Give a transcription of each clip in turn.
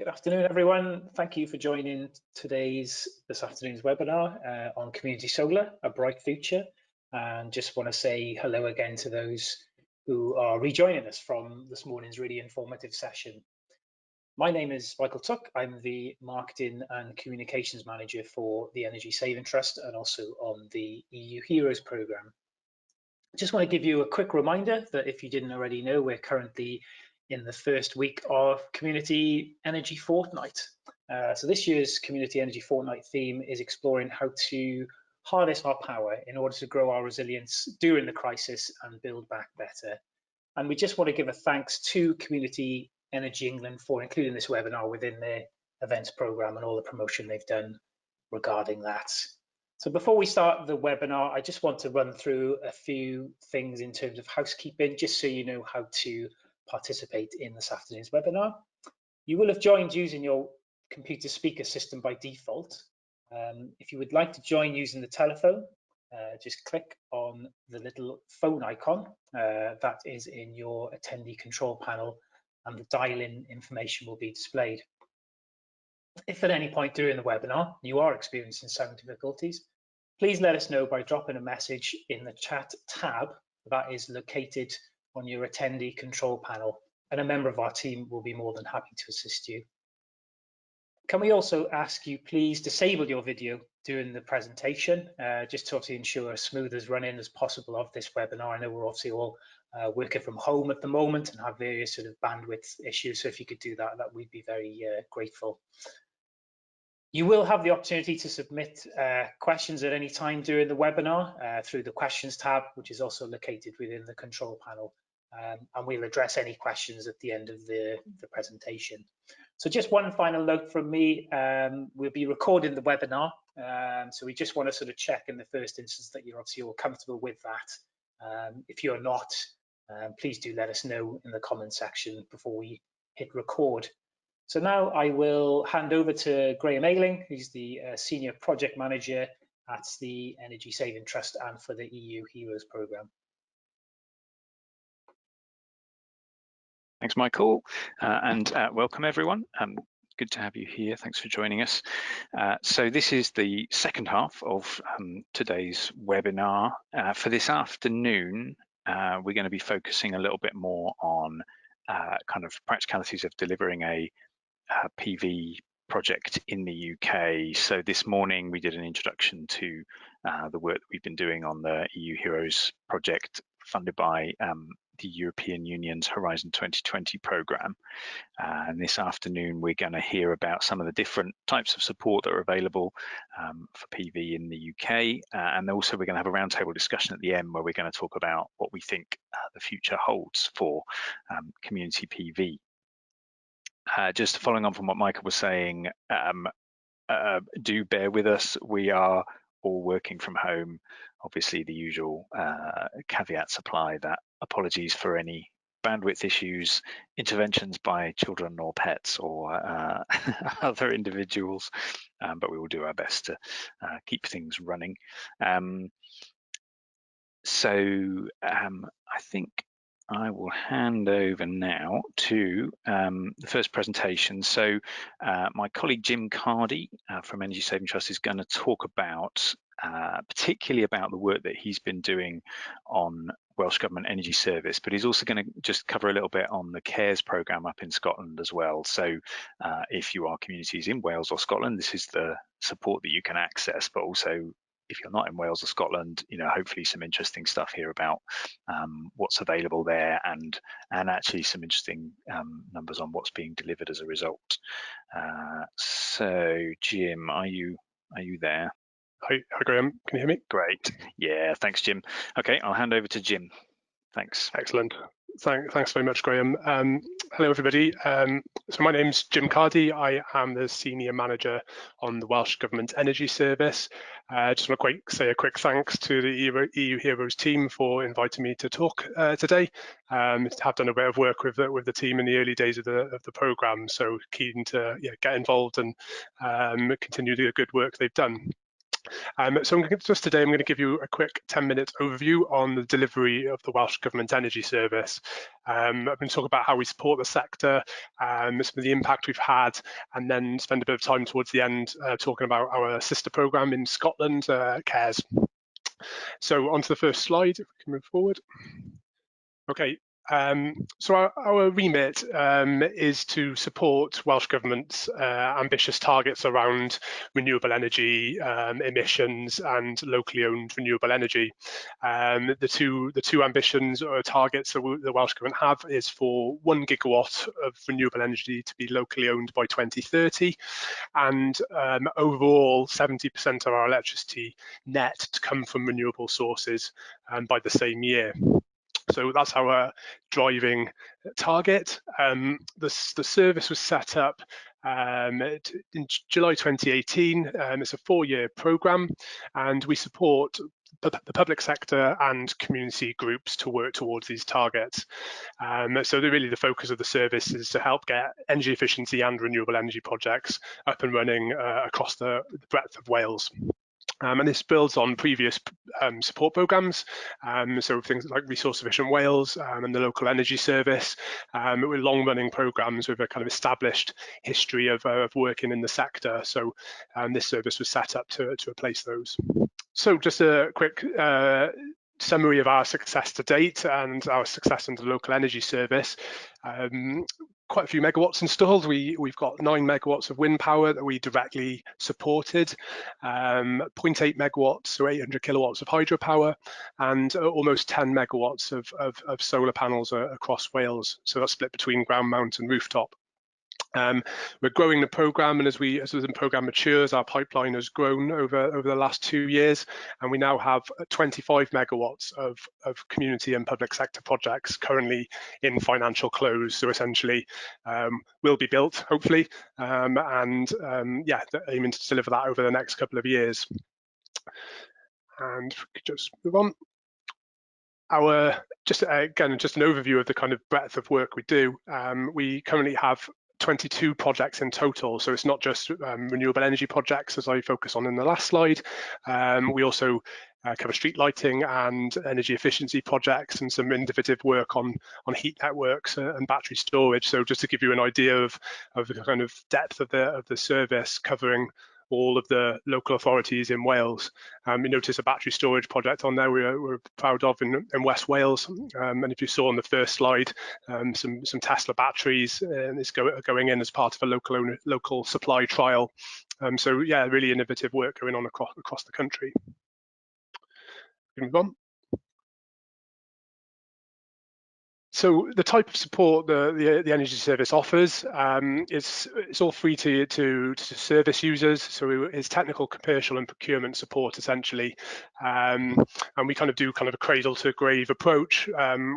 Good afternoon, everyone. Thank you for joining this afternoon's webinar on Community Solar, A Bright Future. And just want to say hello again to those who are rejoining us from this morning's really informative session. My name is Michael Tuck. I'm the Marketing and Communications Manager for the Energy Saving Trust and also on the EU Heroes Programme. I just want to give you a quick reminder that if you didn't already know, we're currently in the first week of Community Energy Fortnight. So this year's Community Energy Fortnight theme is exploring how to harness our power in order to grow our resilience during the crisis and build back better. And we just want to give a thanks to Community Energy England for including this webinar within their events programme and all the promotion they've done regarding that. So before we start the webinar, I just want to run through a few things in terms of housekeeping, just so you know how to participate in this afternoon's webinar. You will have joined using your computer speaker system by default. If you would like to join using the telephone, just click on the little phone icon that is in your attendee control panel, and the dial-in information will be displayed. If at any point during the webinar you are experiencing sound difficulties, please let us know by dropping a message in the chat tab that is located on your attendee control panel, and a member of our team will be more than happy to assist you. Can we also ask you please disable your video during the presentation, just to obviously ensure as smooth as run-in as possible of this webinar. I know we're obviously all working from home at the moment and have various sort of bandwidth issues, so if you could do that, that we'd be very grateful. You will have the opportunity to submit questions at any time during the webinar through the questions tab, which is also located within the control panel. And we'll address any questions at the end of the presentation. So just one final note from me, we'll be recording the webinar. So we just want to sort of check in the first instance that you're obviously all comfortable with that. If you're not, please do let us know in the comment section before we hit record. So now I will hand over to Graham Ayling, who's the Senior Project Manager at the Energy Saving Trust and for the EU Heroes Programme. Thanks, Michael, and welcome everyone. Good to have you here. Thanks for joining us. So this is the second half of today's webinar. For this afternoon, we're going to be focusing a little bit more on kind of practicalities of delivering a PV project in the UK. So this morning we did an introduction to the work that we've been doing on the EU Heroes project funded by the European Union's Horizon 2020 programme. And this afternoon we're going to hear about some of the different types of support that are available for PV in the UK. And also we're going to have a roundtable discussion at the end where we're going to talk about what we think the future holds for community PV. Just following on from what Michael was saying, do bear with us. We are all working from home. Obviously, the usual caveats apply, that apologies for any bandwidth issues, interventions by children or pets or other individuals, but we will do our best to keep things running. So I think I will hand over now to the first presentation. So my colleague Jim Cardy from Energy Saving Trust is going to talk about particularly about the work that he's been doing on Welsh Government Energy Service, but he's also going to just cover a little bit on the CARES programme up in Scotland as well. So if you are communities in Wales or Scotland, this is the support that you can access, but also if you're not in Wales or Scotland, you know, hopefully some interesting stuff here about what's available there and actually some interesting numbers on what's being delivered as a result. So Jim, are you there? Hi Graham, can you hear me? Great. Yeah, thanks, Jim. Okay, I'll hand over to Jim. Thanks. Excellent. Thanks very much, Graham. Hello, everybody. So my name's Jim Cardy. I am the Senior Manager on the Welsh Government Energy Service. Just want to say a quick thanks to the EU Heroes team for inviting me to talk today. Have done a bit of work with the team in the early days of the programme, so keen to get involved and continue the good work they've done. So just today, I'm going to give you a quick 10-minute overview on the delivery of the Welsh Government Energy Service. I'm going to talk about how we support the sector, some of the impact we've had, and then spend a bit of time towards the end talking about our sister programme in Scotland, CARES. So on to the first slide, if we can move forward. Okay. So our remit is to support Welsh Government's ambitious targets around renewable energy, emissions, and locally owned renewable energy. The two ambitions or targets that the Welsh Government have is for 1 gigawatt of renewable energy to be locally owned by 2030, and overall 70% of our electricity net to come from renewable sources by the same year. So that's our driving target. The service was set up in July 2018. It's a 4-year programme, and we support the public sector and community groups to work towards these targets. So really the focus of the service is to help get energy efficiency and renewable energy projects up and running across the breadth of Wales. And this builds on previous support programmes, so things like Resource Efficient Wales and the Local Energy Service, with long-running programmes with a kind of established history of working in the sector. So this service was set up to replace those. So just a quick summary of our success to date and our success in the Local Energy Service. Quite a few megawatts installed. We've got 9 megawatts of wind power that we directly supported, 0.8 megawatts, so 800 kilowatts of hydropower, and almost 10 megawatts of solar panels across Wales. So that's split between ground mount and rooftop. We're growing the programme, and as the programme matures, our pipeline has grown over the last 2 years, and we now have 25 megawatts of community and public sector projects currently in financial close. So essentially, will be built hopefully, and yeah, aiming to deliver that over the next couple of years. And if we could just move on. Just an overview of the kind of breadth of work we do. We currently have 22 projects in total, so it's not just renewable energy projects as I focus on in the last slide. We also cover street lighting and energy efficiency projects and some innovative work on heat networks and battery storage. So just to give you an idea of the kind of depth of the service, covering all of the local authorities in Wales. You notice a battery storage project on there we're proud of in West Wales. And if you saw on the first slide, some Tesla batteries is going in as part of a local supply trial. So yeah, really innovative work going on across the country. Move on. So the type of support the energy service offers it's all free to service users. So it's technical, commercial, and procurement support essentially, and we kind of do a cradle to grave approach.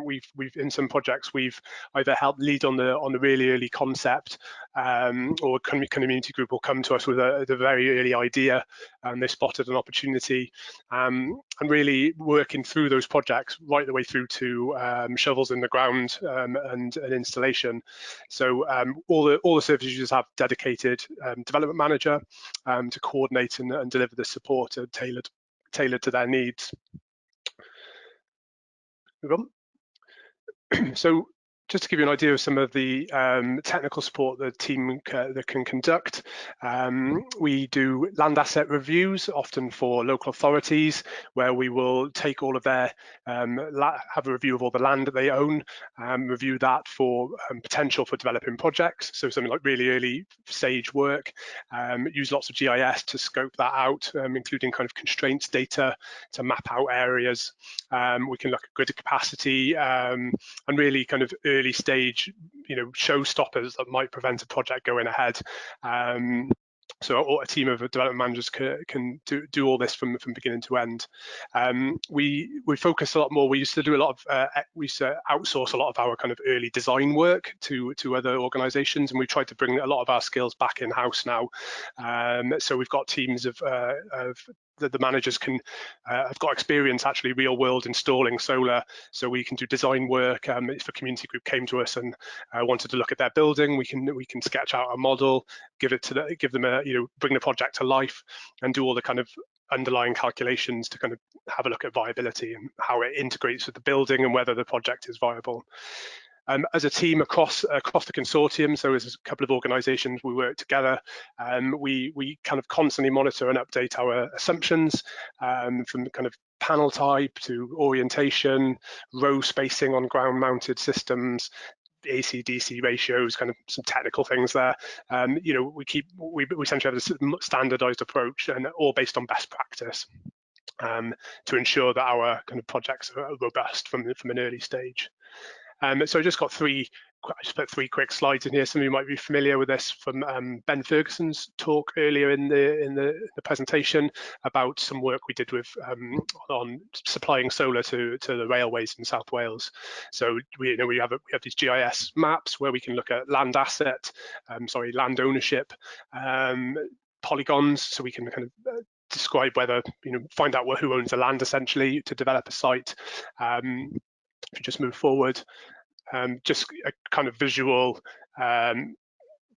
We've in some projects we've either helped lead on the really early concept, or a community group will come to us with a very early idea, and they spotted an opportunity, and really working through those projects right the way through to shovels in the ground and an installation. So all the service users have dedicated development manager to coordinate and deliver the support tailored to their needs. Move on. So just to give you an idea of some of the technical support the team that can conduct, we do land asset reviews, often for local authorities, where we will take all of their, have a review of all the land that they own, review that for potential for developing projects. So something like really early stage work, use lots of GIS to scope that out, including kind of constraints data to map out areas. We can look at grid capacity and really kind of early stage, showstoppers that might prevent a project going ahead. So a team of development managers can do all this from beginning to end. We focus a lot more. We used to do a lot of we used to outsource a lot of our kind of early design work to other organisations, and we tried to bring a lot of our skills back in house now. So we've got teams of the managers have got experience actually real world installing solar, so we can do design work. If a community group came to us and wanted to look at their building, we can sketch out a model, give them a bring the project to life, and do all the kind of underlying calculations to kind of have a look at viability and how it integrates with the building and whether the project is viable. As a team across the consortium, so as a couple of organisations, we work together. We kind of constantly monitor and update our assumptions from kind of panel type to orientation, row spacing on ground-mounted systems, AC/DC ratios, kind of some technical things there. You know, we essentially have a standardised approach and all based on best practice to ensure that our kind of projects are robust from an early stage. So I just got three quick slides in here. Some of you might be familiar with this from Ben Ferguson's talk earlier in the presentation about some work we did with on supplying solar to the railways in South Wales. So we have these GIS maps where we can look at land asset, land ownership, polygons, so we can kind of describe whether, find out who owns the land essentially to develop a site. If you just move forward, just a kind of visual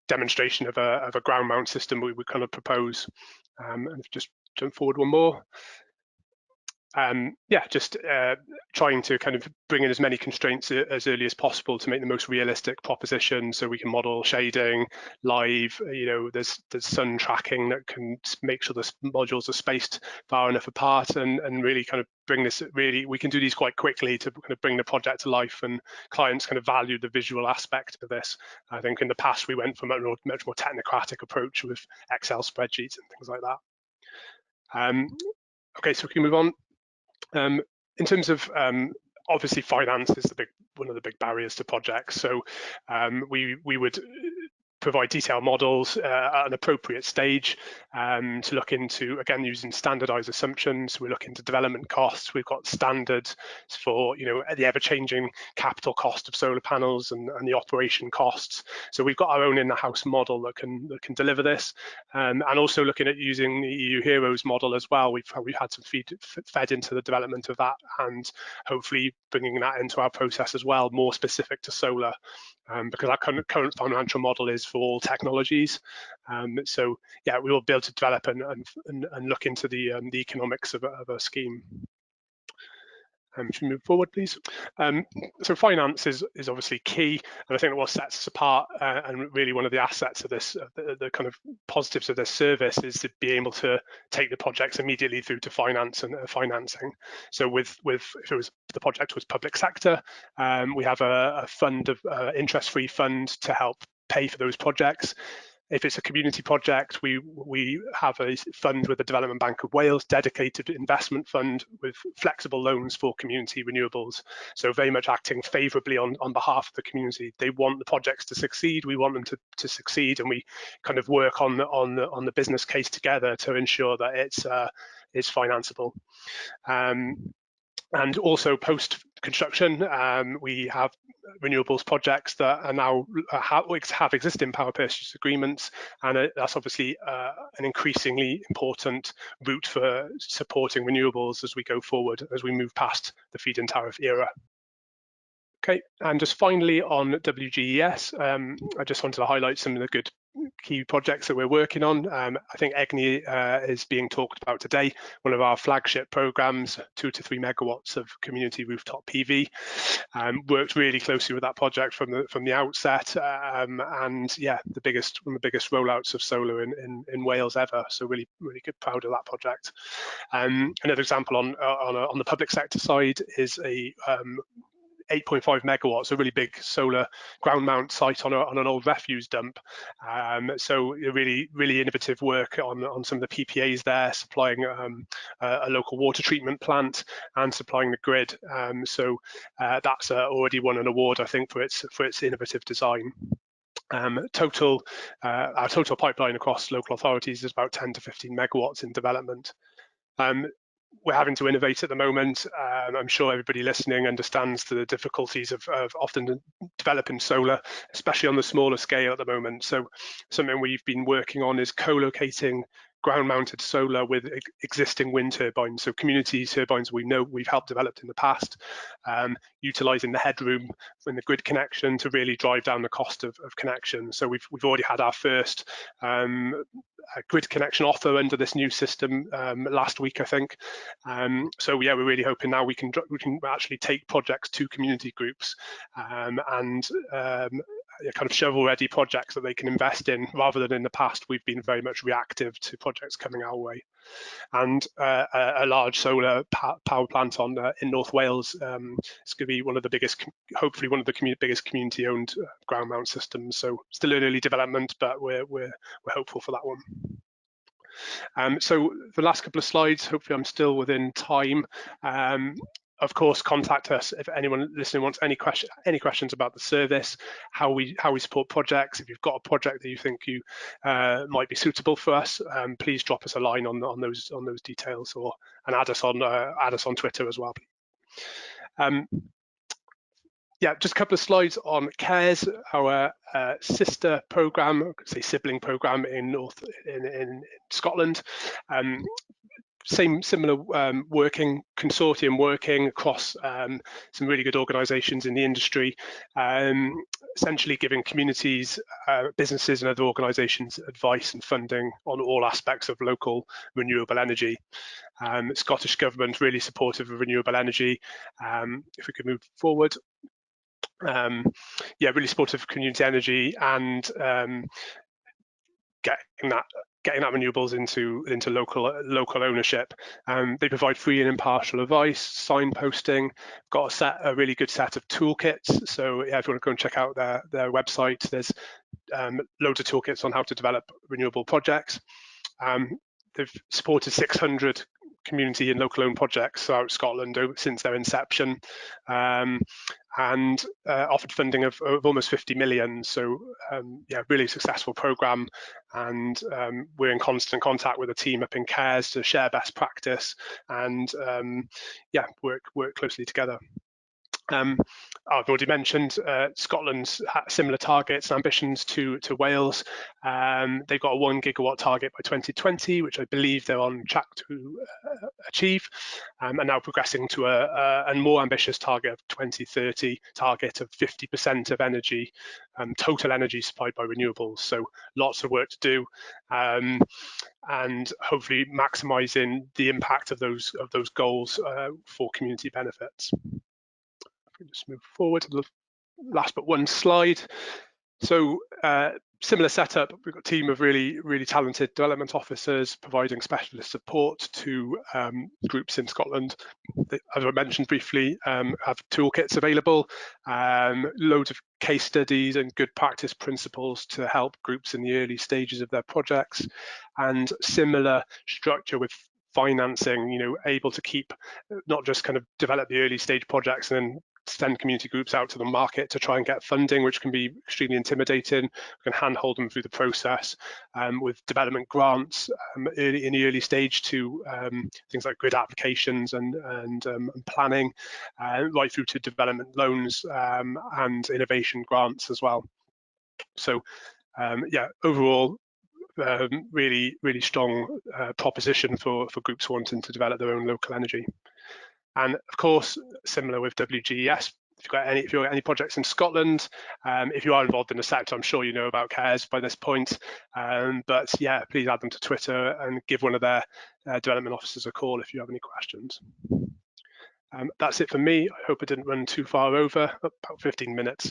demonstration of a ground mount system we would kind of propose. And just jump forward one more. Just trying to kind of bring in as many constraints as early as possible to make the most realistic proposition, so we can model shading, live, there's sun tracking that can make sure the modules are spaced far enough apart, and really kind of bring this, we can do these quite quickly to kind of bring the project to life, and clients kind of value the visual aspect of this. I think in the past we went for a much more technocratic approach with Excel spreadsheets and things like that. Okay, so we can move on. In terms of obviously finance is one of the big barriers to projects. So we would provide detailed models at an appropriate stage to look into, again, using standardized assumptions. We look into development costs. We've got standards for, the ever-changing capital cost of solar panels and the operation costs. So we've got our own in-the-house model that can deliver this, and also looking at using the EU Heroes model as well. We've had some fed into the development of that, and hopefully bringing that into our process as well, more specific to solar. Because our current financial model is for all technologies. So yeah, we will be able to develop and look into the economics of a scheme. Should we move forward, please? So finance is obviously key, and I think what sets us apart, and really one of the assets of this, the kind of positives of this service, is to be able to take the projects immediately through to finance and financing. So if the project was public sector, we have a fund of interest-free fund to help pay for those projects. If it's a community project, we have a fund with the Development Bank of Wales, dedicated investment fund with flexible loans for community renewables. So very much acting favourably on behalf of the community. They want the projects to succeed. We want them to succeed, and we kind of work on the business case together to ensure that it's financeable. And also post-construction, we have renewables projects that are now have existing power purchase agreements, and that's obviously an increasingly important route for supporting renewables as we go forward, as we move past the feed-in tariff era. Okay, and just finally on WGES, I just wanted to highlight some of the good key projects that we're working on. I think EGNI is being talked about today, one of our flagship programs, 2 to 3 megawatts of community rooftop PV. Worked really closely with that project from the outset, and yeah, one of the biggest rollouts of solar in Wales ever. So really good, proud of that project. Another example on the public sector side is a 8.5 megawatts, a really big solar ground mount site on an old refuse dump. So really innovative work on some of the PPAs there, supplying a local water treatment plant and supplying the grid. So that's already won an award, I think, for its innovative design. Our total pipeline across local authorities is about 10 to 15 megawatts in development. We're having to innovate at the moment. I'm sure everybody listening understands the difficulties of often developing solar, especially on the smaller scale at the moment. So something we've been working on is co-locating ground-mounted solar with existing wind turbines. So community turbines we've helped develop in the past, utilising the headroom in the grid connection to really drive down the cost of connection. So we've already had our first grid connection offer under this new system last week, I think. So yeah, we're really hoping now we can actually take projects to community groups and kind of shovel-ready projects that they can invest in, rather than in the past we've been very much reactive to projects coming our way. And a large solar power plant in North Wales. It's going to be one of the biggest, hopefully one of the biggest community-owned ground mount systems. So still in early development, but we're hopeful for that one. So the last couple of slides, hopefully I'm still within time. Of course, contact us if anyone listening wants any questions about the service, how we support projects. If you've got a project that you think might be suitable for us, please drop us a line on those details, and add us on Twitter as well. Yeah, just a couple of slides on CARES, our sister program, sibling program in Scotland. Similar consortium working across some really good organisations in the industry, essentially giving communities, businesses and other organisations advice and funding on all aspects of local renewable energy. Scottish Government really supportive of renewable energy. If we could move forward. Yeah, really supportive of community energy and getting that renewables into local ownership. They provide free and impartial advice, signposting, got a really good set of toolkits. So yeah, if you want to go and check out their website, there's loads of toolkits on how to develop renewable projects. They've supported 600 community and local owned projects throughout Scotland since their inception, and offered funding of almost 50 million. So yeah, really successful program, and we're in constant contact with a team up in CARES to share best practice and yeah, work closely together. I've already mentioned Scotland's similar targets and ambitions to Wales. They've got a 1 gigawatt target by 2020, which I believe they're on track to achieve, and now progressing to a more ambitious target of 2030 target of 50% of energy, total energy supplied by renewables. So lots of work to do, and hopefully maximising the impact of those goals for community benefits. Just move forward to the last but one slide. So similar setup, we've got a team of really talented development officers providing specialist support to groups in Scotland. They, as I mentioned briefly, have toolkits available, loads of case studies and good practice principles to help groups in the early stages of their projects, and similar structure with financing, able to keep, not just kind of develop the early stage projects and then send community groups out to the market to try and get funding, which can be extremely intimidating. We can handhold them through the process with development grants in the early stage to things like grid applications and planning, right through to development loans and innovation grants as well. So yeah, overall, really strong proposition for groups wanting to develop their own local energy. And of course, similar with WGES, if you've got any projects in Scotland, if you are involved in the sector, I'm sure you know about CARES by this point. But yeah, please add them to Twitter and give one of their development officers a call if you have any questions. That's it for me. I hope I didn't run too far over, about 15 minutes.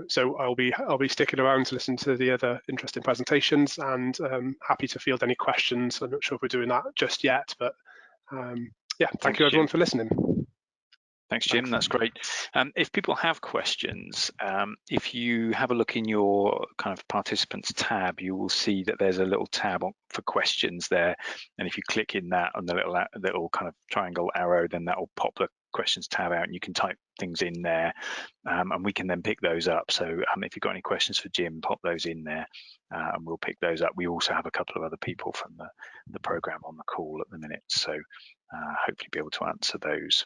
So I'll be sticking around to listen to the other interesting presentations, and happy to field any questions. I'm not sure if we're doing that just yet, but yeah, thank you everyone for listening. Thanks, Jim. That's great. If people have questions, if you have a look in your kind of participants tab, you will see that there's a little tab for questions there. And if you click in that on the little kind of triangle arrow, then that will pop the questions tab out and you can type things in there, and we can then pick those up. So if you've got any questions for Jim, pop those in there and we'll pick those up. We also have a couple of other people from the programme on the call at the minute, so hopefully be able to answer those.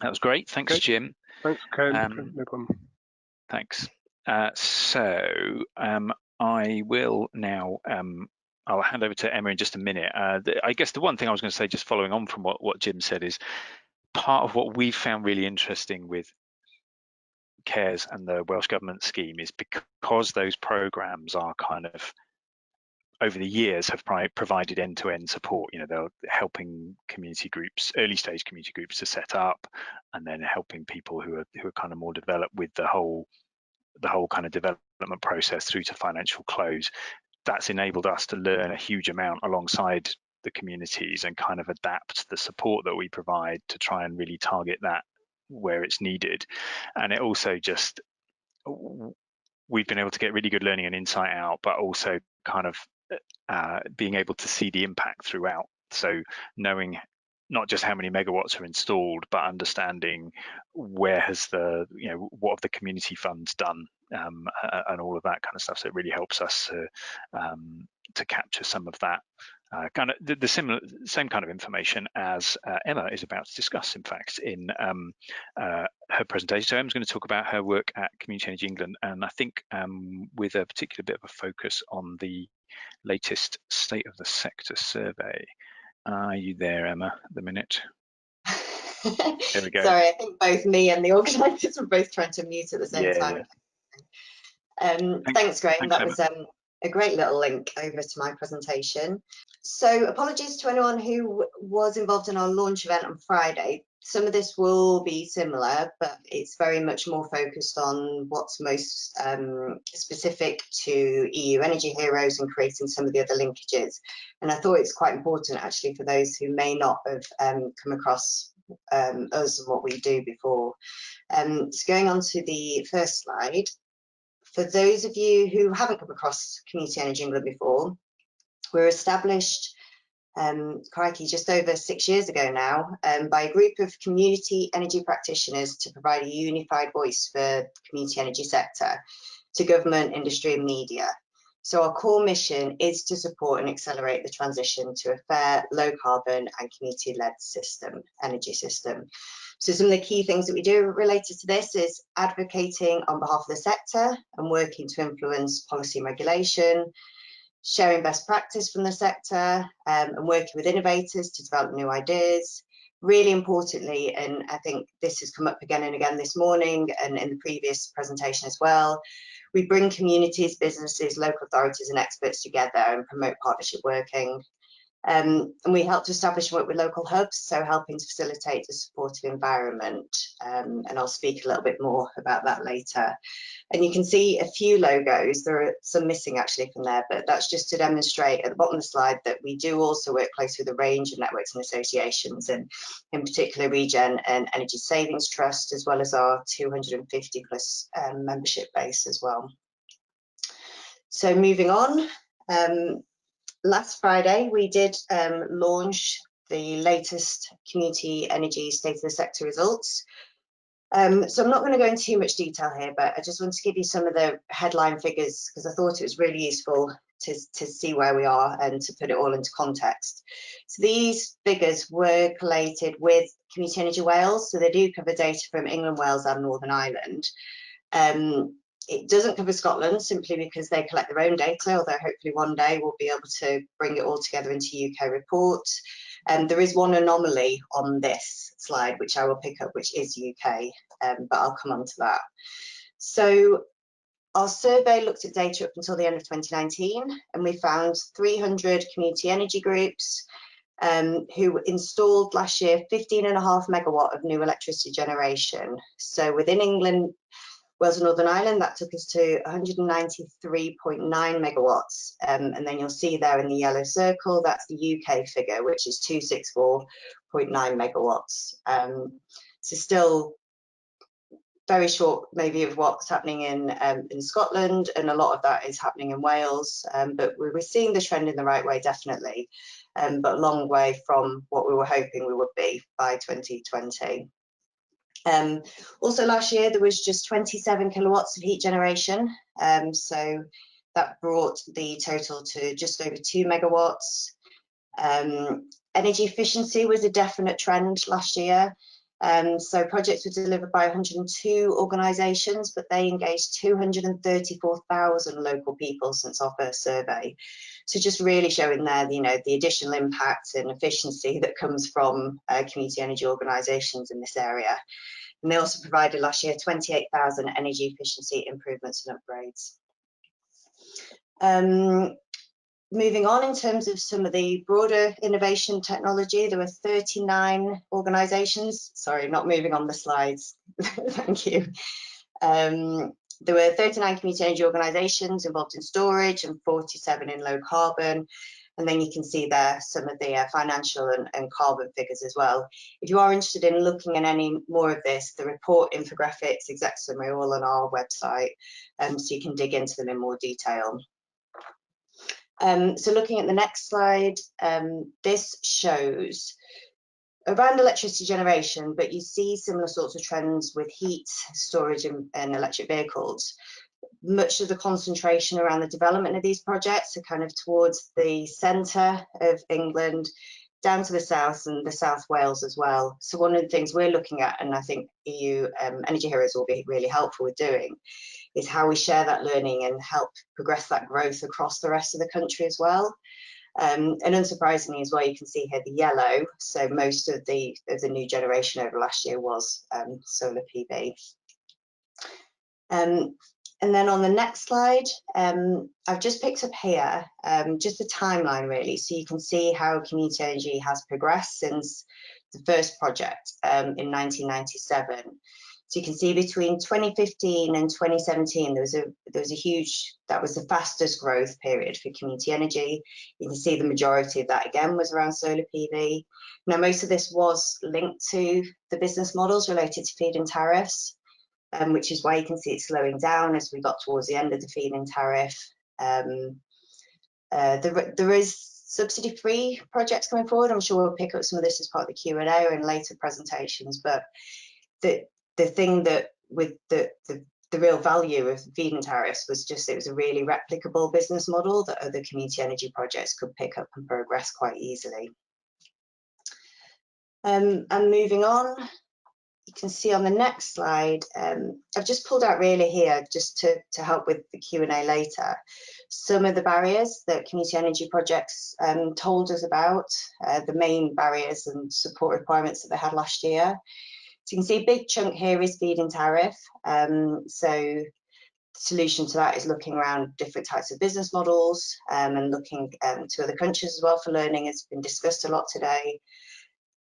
That was great. Thanks, okay. Jim. Thanks, Ken. No problem. Thanks. So I will now I'll hand over to Emma in just a minute. I guess the one thing I was going to say, just following on from what Jim said, is part of what we've found really interesting with CARES and the Welsh Government scheme is because those programmes are kind of, over the years, have provided end-to-end support. You know, they're helping community groups, early stage community groups, to set up, and then helping people who are kind of more developed with the whole kind of development process through to financial close. That's enabled us to learn a huge amount alongside the communities and kind of adapt the support that we provide to try and really target that where it's needed. And it also just, we've been able to get really good learning and insight out, but also kind of being able to see the impact throughout. So knowing not just how many megawatts are installed, but understanding where has what have the community funds done, and all of that kind of stuff. So it really helps us to capture some of that kind of the same kind of information as Emma is about to discuss, in fact, in her presentation. So Emma's going to talk about her work at Community Energy England, and I think with a particular bit of a focus on the latest State of the Sector survey. Are you there, Emma, at the minute? There we go. Sorry, I think both me and the organisers were both trying to mute at the same time. Thanks, Graham. That was a great little link over to my presentation. So apologies to anyone who was involved in our launch event on Friday. Some of this will be similar, but it's very much more focused on what's most specific to EU Energy Heroes and creating some of the other linkages. And I thought it's quite important, actually, for those who may not have come across us and what we do before. So going on to the first slide, for those of you who haven't come across Community Energy England before, we're established just over 6 years ago now, by a group of community energy practitioners to provide a unified voice for the community energy sector to government, industry and media. So our core mission is to support and accelerate the transition to a fair, low carbon and community-led energy system. So some of the key things that we do related to this is advocating on behalf of the sector and working to influence policy and regulation, sharing best practice from the sector, and working with innovators to develop new ideas. Really importantly, and I think this has come up again and again this morning and in the previous presentation as well, we bring communities, businesses, local authorities and experts together and promote partnership working. And we help to establish and work with local hubs, so helping to facilitate a supportive environment. And I'll speak a little bit more about that later. And you can see a few logos. There are some missing actually from there, but that's just to demonstrate at the bottom of the slide that we do also work closely with a range of networks and associations, and in particular Regen and Energy Savings Trust, as well as our 250 plus membership base as well. So moving on. Last Friday, we did launch the latest Community Energy State of the Sector results. So I'm not going to go into too much detail here, but I just want to give you some of the headline figures because I thought it was really useful to see where we are and to put it all into context. So these figures were collated with Community Energy Wales, so they do cover data from England, Wales and Northern Ireland. It doesn't cover Scotland simply because they collect their own data, although hopefully one day we'll be able to bring it all together into UK reports. There is one anomaly on this slide, which I will pick up, which is UK, but I'll come on to that. So our survey looked at data up until the end of 2019, and we found 300 community energy groups who installed last year 15.5 megawatt of new electricity generation. So within England, Wales and Northern Ireland, that took us to 193.9 megawatts. And then you'll see there in the yellow circle, that's the UK figure, which is 264.9 megawatts. So still very short maybe of what's happening in Scotland, and a lot of that is happening in Wales. But we're seeing the trend in the right way, definitely, but a long way from what we were hoping we would be by 2020. Also last year there was just 27 kilowatts of heat generation, so that brought the total to just over 2 megawatts. Energy efficiency was a definite trend last year. So projects were delivered by 102 organisations, but they engaged 234,000 local people since our first survey. So just really showing there, the additional impact and efficiency that comes from community energy organisations in this area. And they also provided last year 28,000 energy efficiency improvements and upgrades. Moving on, in terms of some of the broader innovation technology, there were 39 organisations. Sorry, not moving on the slides. Thank you. There were 39 community energy organisations involved in storage and 47 in low carbon. And then you can see there some of the financial and carbon figures as well. If you are interested in looking at any more of this, the report, infographics, exec summary, all on our website, so you can dig into them in more detail. So looking at the next slide, this shows around electricity generation, but you see similar sorts of trends with heat, storage and electric vehicles. Much of the concentration around the development of these projects are kind of towards the centre of England, down to the south and the South Wales as well. So one of the things we're looking at, and I think EU Energy Heroes will be really helpful with doing, is how we share that learning and help progress that growth across the rest of the country as well. And unsurprisingly as well, you can see here the yellow. So most of the new generation over last year was solar PV. And then on the next slide, I've just picked up here just the timeline really, so you can see how community energy has progressed since the first project in 1997. So you can see between 2015 and 2017, there was a huge, that was the fastest growth period for community energy. You can see the majority of that again was around solar PV. Now most of this was linked to the business models related to feed-in tariffs, which is why you can see it slowing down as we got towards the end of the feed-in tariff. There is subsidy-free projects coming forward. I'm sure we'll pick up some of this as part of the Q&A or in later presentations, but the thing that with the real value of feed-in tariffs was just it was a really replicable business model that other community energy projects could pick up and progress quite easily. And moving on, you can see on the next slide, I've just pulled out really here just to help with the Q&A later, some of the barriers that community energy projects told us about, the main barriers and support requirements that they had last year. So you can see a big chunk here is feed-in tariff. So the solution to that is looking around different types of business models and looking to other countries as well for learning. It's been discussed a lot today.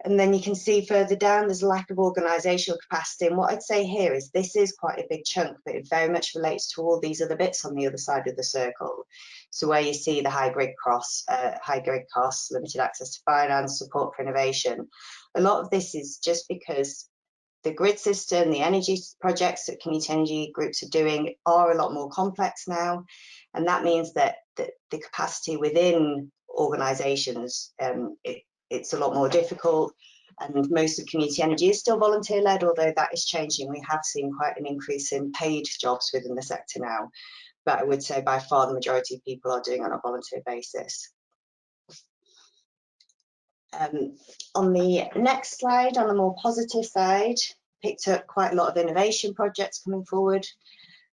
And then you can see further down, there's a lack of organisational capacity. And what I'd say here is this is quite a big chunk, but it very much relates to all these other bits on the other side of the circle. So where you see the high grid costs, limited access to finance, support for innovation. A lot of this is just because the grid system, the energy projects that community energy groups are doing are a lot more complex now. And that means that the capacity within organisations, it's a lot more difficult. And most of community energy is still volunteer-led, although that is changing. We have seen quite an increase in paid jobs within the sector now. But I would say by far the majority of people are doing it on a volunteer basis. On the next slide, on the more positive side, picked up quite a lot of innovation projects coming forward.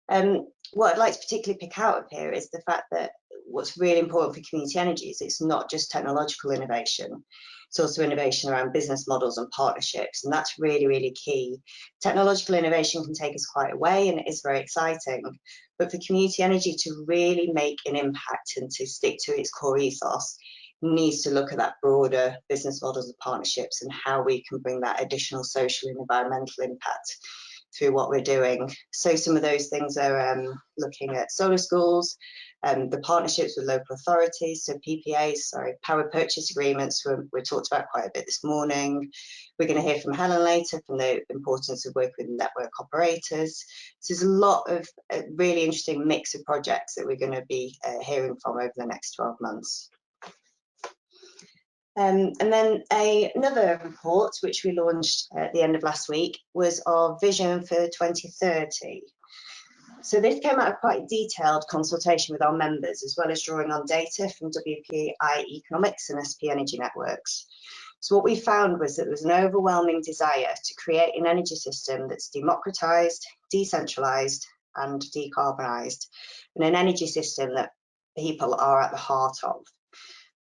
What I'd like to particularly pick out of here is the fact that what's really important for community energy is it's not just technological innovation, it's also innovation around business models and partnerships, and that's really, really key. Technological innovation can take us quite a way and it is very exciting, but for community energy to really make an impact and to stick to its core ethos, needs to look at that broader business models and partnerships and how we can bring that additional social and environmental impact through what we're doing. So some of those things are looking at solar schools, the partnerships with local authorities, so PPAs, power purchase agreements were talked about quite a bit this morning. We're going to hear from Helen later from the importance of working with network operators. So there's a lot of really interesting mix of projects that we're going to be hearing from over the next 12 months. And then another report, which we launched at the end of last week, was our vision for 2030. So this came out of quite detailed consultation with our members, as well as drawing on data from WPI Economics and SP Energy Networks. So what we found was that there was an overwhelming desire to create an energy system that's democratised, decentralised and decarbonised, and an energy system that people are at the heart of.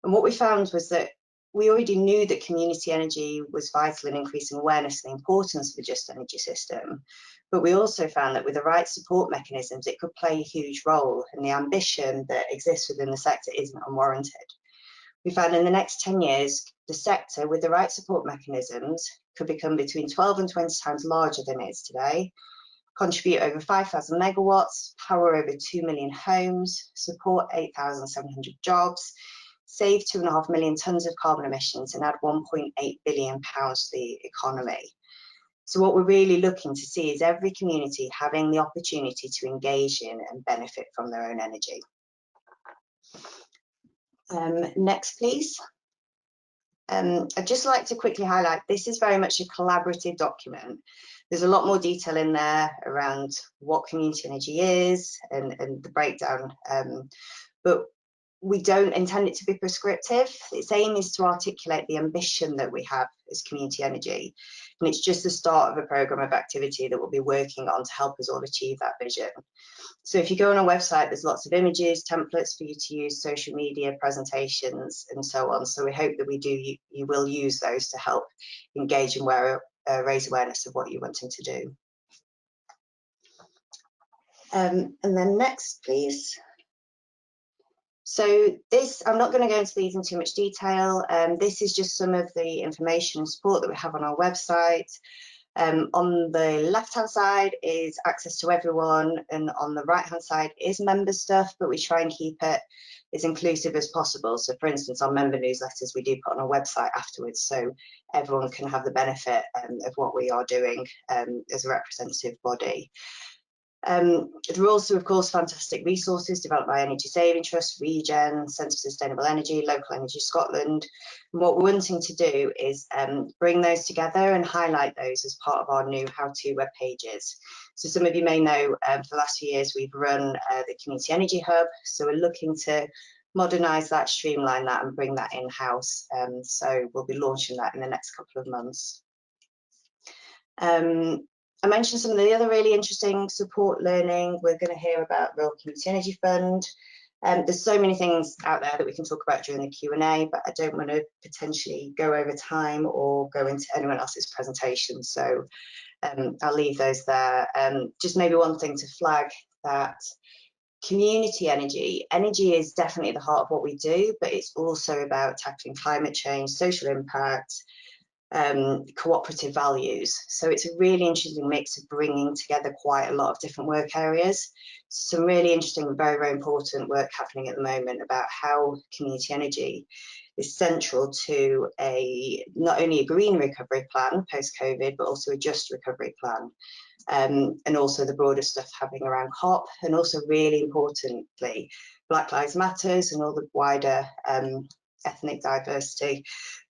And what we found was that we already knew that community energy was vital in increasing awareness of the importance of a just energy system. But we also found that with the right support mechanisms, it could play a huge role, and the ambition that exists within the sector isn't unwarranted. We found in the next 10 years, the sector with the right support mechanisms could become between 12 and 20 times larger than it is today, contribute over 5,000 megawatts, power over 2 million homes, support 8,700 jobs, save 2.5 million tonnes of carbon emissions and add £1.8 billion to the economy. So what we're really looking to see is every community having the opportunity to engage in and benefit from their own energy. Next, please. I'd just like to quickly highlight, this is very much a collaborative document. There's a lot more detail in there around what community energy is and the breakdown, but we don't intend it to be prescriptive. Its aim is to articulate the ambition that we have as community energy, and it's just the start of a programme of activity that we'll be working on to help us all achieve that vision. So if you go on our website, there's lots of images, templates for you to use, social media, presentations, and so on. So we hope that you will use those to help engage and raise awareness of what you're wanting to do. And then next, please. So this, I'm not going to go into these in too much detail. This is just some of the information and support that we have on our website. On the left-hand side is access to everyone, and on the right-hand side is member stuff, but we try and keep it as inclusive as possible. So for instance, our member newsletters we do put on our website afterwards, so everyone can have the benefit of what we are doing as a representative body. There are also, of course, fantastic resources developed by Energy Saving Trust, Regen, Centre for Sustainable Energy, Local Energy Scotland. And what we're wanting to do is bring those together and highlight those as part of our new how-to web pages. So some of you may know for the last few years we've run the Community Energy Hub, so we're looking to modernise that, streamline that and bring that in-house. So we'll be launching that in the next couple of months. I mentioned some of the other really interesting support learning. We're going to hear about Rural Community Energy Fund. There's so many things out there that we can talk about during the Q&A, but I don't want to potentially go over time or go into anyone else's presentation. So I'll leave those there. Just maybe one thing to flag, that community energy is definitely the heart of what we do, but it's also about tackling climate change, social impact, cooperative values. So it's a really interesting mix of bringing together quite a lot of different work areas. Some really interesting, very, very important work happening at the moment about how community energy is central to not only a green recovery plan post-COVID, but also a just recovery plan. And also the broader stuff happening around COP, and also really importantly, Black Lives Matters and all the wider ethnic diversity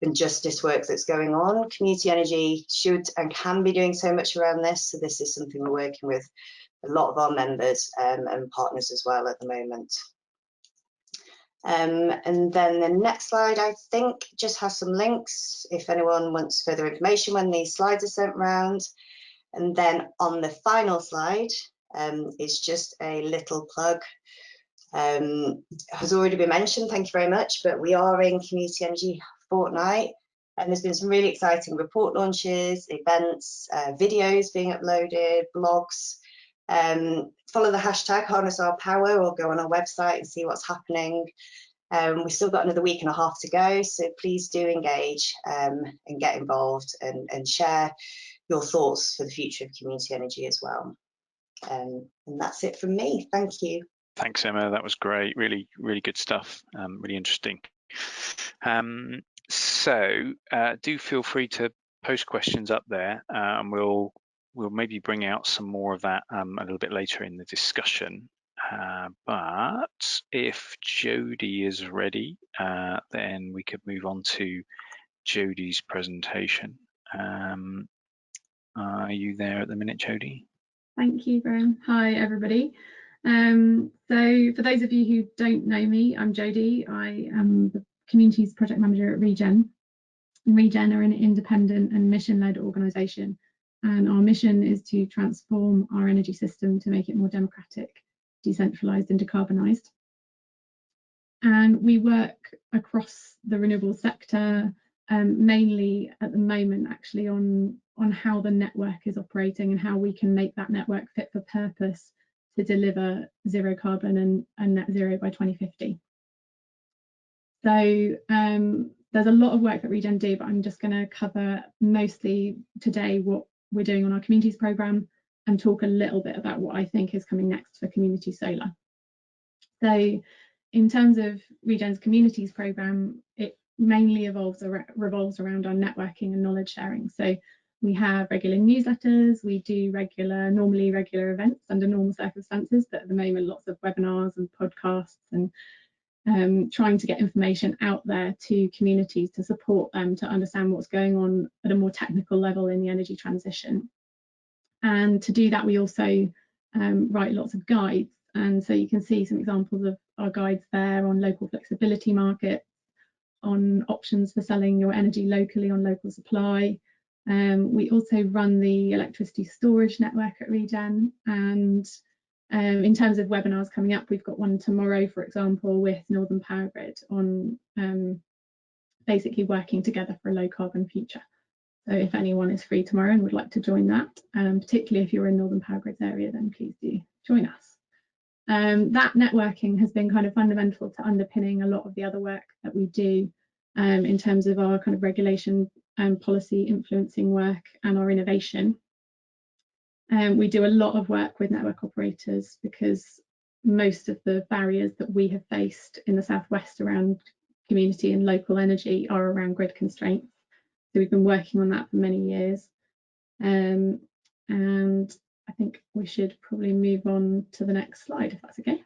and justice work that's going on. Community energy should and can be doing so much around this. So this is something we're working with a lot of our members and partners as well at the moment. And then the next slide, I think, just has some links if anyone wants further information when these slides are sent around. And then on the final slide is just a little plug. Has already been mentioned, thank you very much, but we are in Community Energy Fortnight, and there's been some really exciting report launches, events, videos being uploaded, blogs. Follow the hashtag Harness Our Power or go on our website and see what's happening. We've still got another week and a half to go, so please do engage and get involved and share your thoughts for the future of community energy as well. And that's it from me. Thank you. Thanks, Emma. That was great. Really, really good stuff. Really interesting. So do feel free to post questions up there, and we'll maybe bring out some more of that a little bit later in the discussion. But if Jodie is ready, then we could move on to Jodie's presentation. Are you there at the minute, Jodie? Thank you, Graham. Hi, everybody. So for those of you who don't know me, I'm Jodie. I am the Communities Project Manager at Regen. Regen are an independent and mission-led organisation, and our mission is to transform our energy system to make it more democratic, decentralised and decarbonised. And we work across the renewable sector, mainly at the moment actually on how the network is operating and how we can make that network fit for purpose to deliver zero carbon and net zero by 2050. So there's a lot of work that Regen do, but I'm just going to cover mostly today what we're doing on our communities programme and talk a little bit about what I think is coming next for community solar. So in terms of Regen's communities programme, it mainly revolves around our networking and knowledge sharing. So we have regular newsletters, we do normally regular events under normal circumstances, but at the moment lots of webinars and podcasts and trying to get information out there to communities to support them to understand what's going on at a more technical level in the energy transition. And to do that, we also write lots of guides. And so you can see some examples of our guides there on local flexibility markets, on options for selling your energy locally on local supply. We also run the electricity storage network at Regen, and in terms of webinars coming up, we've got one tomorrow, for example, with Northern Power Grid on basically working together for a low carbon future. So if anyone is free tomorrow and would like to join that, particularly if you're in Northern Power Grid's area, then please do join us. That networking has been kind of fundamental to underpinning a lot of the other work that we do in terms of our kind of regulation and policy influencing work and our innovation. We do a lot of work with network operators because most of the barriers that we have faced in the southwest around community and local energy are around grid constraints. So we've been working on that for many years. And I think we should probably move on to the next slide, if that's okay.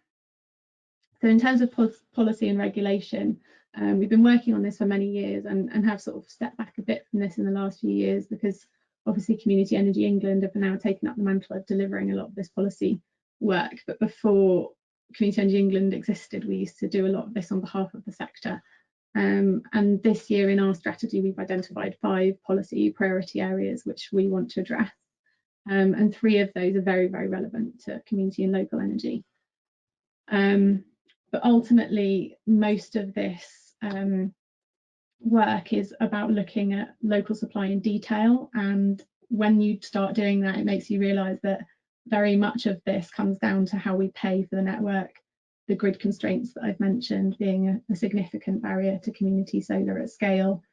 So in terms of policy and regulation, we've been working on this for many years and have sort of stepped back a bit from this in the last few years because obviously Community Energy England have now taken up the mantle of delivering a lot of this policy work. But before Community Energy England existed, we used to do a lot of this on behalf of the sector. And this year in our strategy, we've identified 5 policy priority areas which we want to address. And 3 of those are very, very relevant to community and local energy. But ultimately, most of this work is about looking at local supply in detail. And when you start doing that, it makes you realise that very much of this comes down to how we pay for the network, the grid constraints that I've mentioned being a significant barrier to community solar at scale.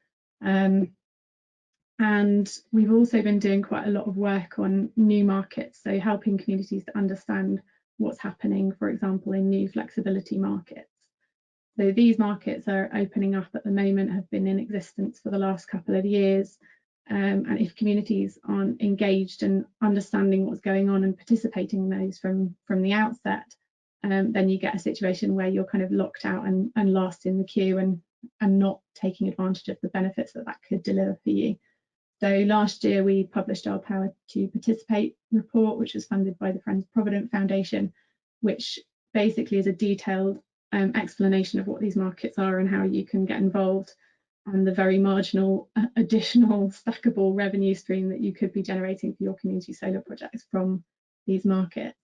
And we've also been doing quite a lot of work on new markets, so helping communities to understand what's happening, for example, in new flexibility markets. So these markets are opening up at the moment, have been in existence for the last couple of years. And if communities aren't engaged and understanding what's going on and participating in those from the outset, then you get a situation where you're kind of locked out and last in the queue and not taking advantage of the benefits that could deliver for you. So last year we published our Power to Participate report, which was funded by the Friends of Provident Foundation, which basically is a detailed explanation of what these markets are and how you can get involved, and the very marginal additional stackable revenue stream that you could be generating for your community solar projects from these markets.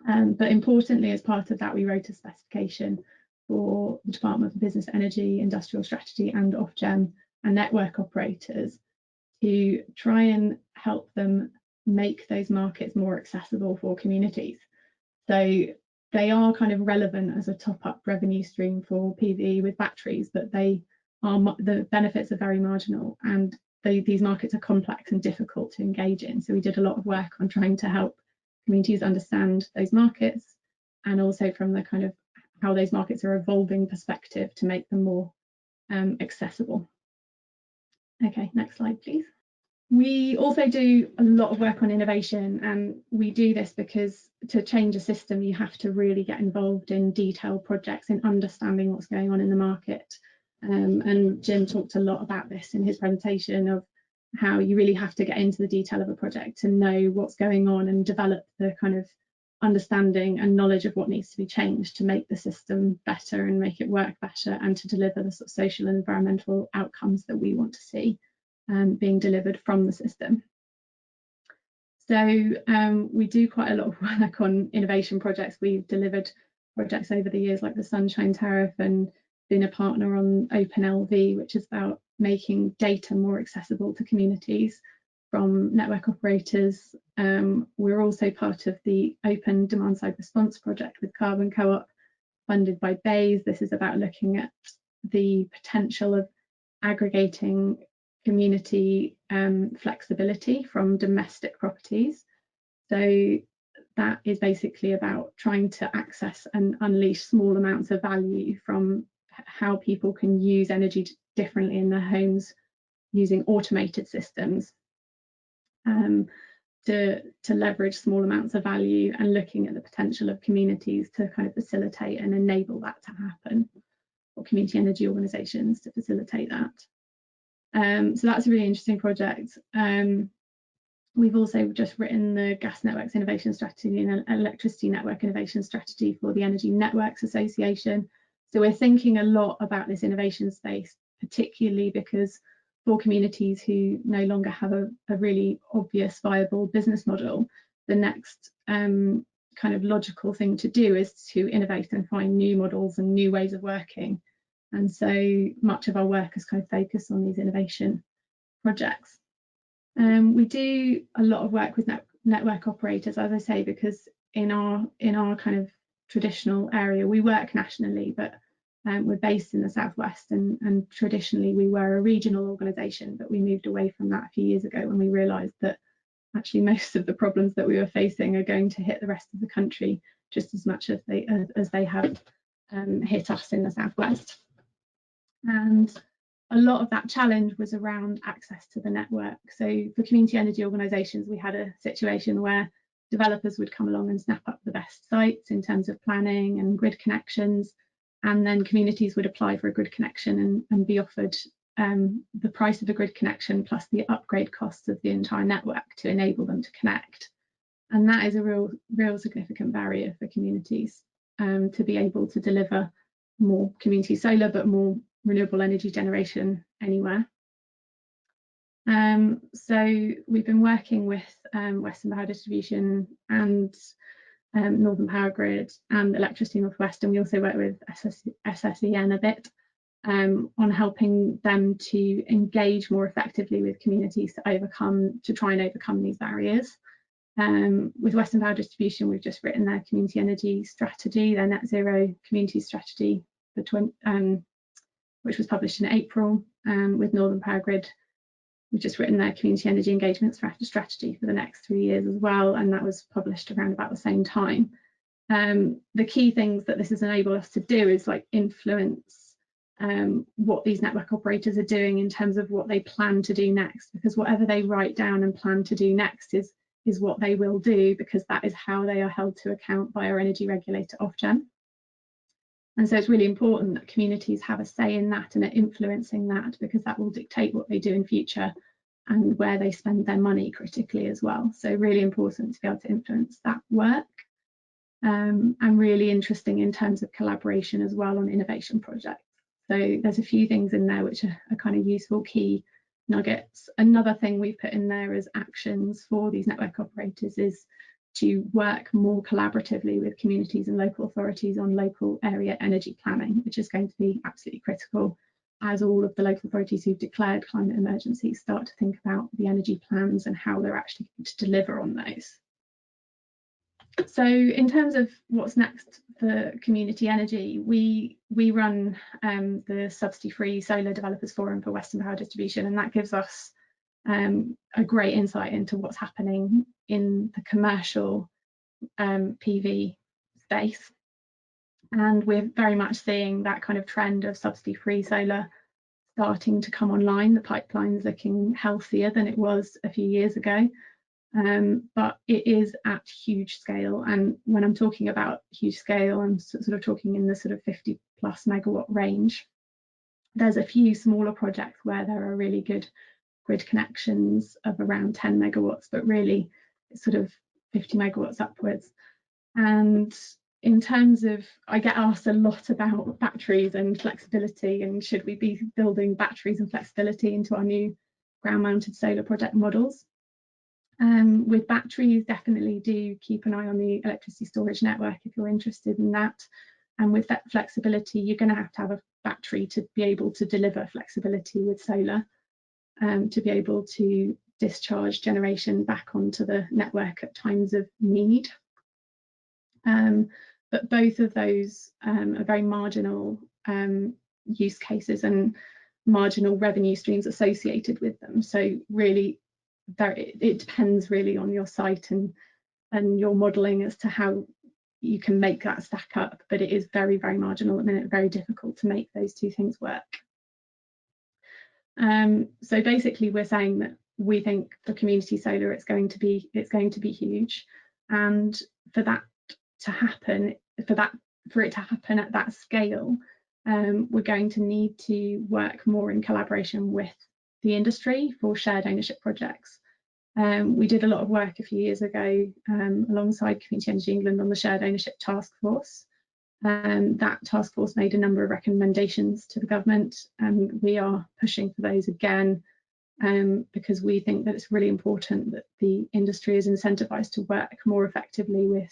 But importantly, as part of that, we wrote a specification for the Department for Business, Energy, Industrial Strategy and Ofgem and network operators to try and help them make those markets more accessible for communities. So they are kind of relevant as a top-up revenue stream for PV with batteries, but the benefits are very marginal, and these markets are complex and difficult to engage in. So we did a lot of work on trying to help communities understand those markets, and also from the kind of how those markets are evolving perspective to make them more accessible. Okay, next slide, please. We also do a lot of work on innovation, and we do this because to change a system, you have to really get involved in detailed projects and understanding what's going on in the market. And Jim talked a lot about this in his presentation of how you really have to get into the detail of a project to know what's going on and develop the kind of understanding and knowledge of what needs to be changed to make the system better and make it work better, and to deliver the sort of social and environmental outcomes that we want to see being delivered from the system. So we do quite a lot of work on innovation projects. We've delivered projects over the years like the Sunshine Tariff, and been a partner on OpenLV, which is about making data more accessible to communities from network operators. We're also part of the Open Demand Side Response project with Carbon Co-op, funded by BAYES. This is about looking at the potential of aggregating community flexibility from domestic properties. So that is basically about trying to access and unleash small amounts of value from how people can use energy differently in their homes using automated systems to leverage small amounts of value, and looking at the potential of communities to kind of facilitate and enable that to happen, or community energy organisations to facilitate that. So that's a really interesting project. We've also just written the Gas Networks Innovation Strategy and Electricity Network Innovation Strategy for the Energy Networks Association. So we're thinking a lot about this innovation space, particularly because for communities who no longer have a really obvious viable business model, the next kind of logical thing to do is to innovate and find new models and new ways of working. And so much of our work is kind of focused on these innovation projects. We do a lot of work with network operators, as I say, because in our kind of traditional area, we work nationally, but we're based in the southwest, and traditionally we were a regional organisation, but we moved away from that a few years ago when we realised that actually most of the problems that we were facing are going to hit the rest of the country just as much as they have hit us in the southwest. And a lot of that challenge was around access to the network. So for community energy organisations, we had a situation where developers would come along and snap up the best sites in terms of planning and grid connections, and then communities would apply for a grid connection and be offered the price of a grid connection plus the upgrade costs of the entire network to enable them to connect. And that is a real significant barrier for communities to be able to deliver more community solar, but more renewable energy generation anywhere. So we've been working with Western Power Distribution and Northern Power Grid and Electricity North West, and we also work with SSEN a bit on helping them to engage more effectively with communities to try and overcome these barriers. With Western Power Distribution, we've just written their community energy strategy, their net zero community strategy, which was published in April. With Northern Power Grid, we've just written their community energy engagement strategy for the next 3 years as well, and that was published around about the same time. The key things that this has enabled us to do is like influence what these network operators are doing in terms of what they plan to do next, because whatever they write down and plan to do next is what they will do, because that is how they are held to account by our energy regulator Ofgem. And so it's really important that communities have a say in that and are influencing that, because that will dictate what they do in future and where they spend their money critically as well. So really important to be able to influence that work, and really interesting in terms of collaboration as well on innovation projects. So there's a few things in there which are kind of useful key nuggets. Another thing we've put in there as actions for these network operators is to work more collaboratively with communities and local authorities on local area energy planning, which is going to be absolutely critical as all of the local authorities who've declared climate emergencies start to think about the energy plans and how they're actually going to deliver on those. So in terms of what's next for community energy, we run the subsidy-free solar developers forum for Western Power Distribution, and that gives us a great insight into what's happening in the commercial PV space. And we're very much seeing that kind of trend of subsidy-free solar starting to come online. The pipeline's looking healthier than it was a few years ago. But it is at huge scale, and when I'm talking about huge scale, I'm sort of talking in the sort of 50+ megawatt range. There's a few smaller projects where there are really good grid connections of around 10 megawatts, but really it's sort of 50 megawatts upwards. And in terms of, I get asked a lot about batteries and flexibility, and should we be building batteries and flexibility into our new ground-mounted solar project models. With batteries, definitely do keep an eye on the electricity storage network if you're interested in that. And with that flexibility, you're going to have a battery to be able to deliver flexibility with solar, to be able to discharge generation back onto the network at times of need. But both of those are very marginal use cases and marginal revenue streams associated with them. So really, it depends really on your site and your modelling as to how you can make that stack up. But it is very, very marginal at the minute, very difficult to make those two things work. So basically, we're saying that we think for community solar, it's going to be huge, and for that to happen, for it to happen at that scale, we're going to need to work more in collaboration with the industry for shared ownership projects. We did a lot of work a few years ago alongside Community Energy England on the shared ownership task force. That task force made a number of recommendations to the government, and we are pushing for those again, because we think that it's really important that the industry is incentivised to work more effectively with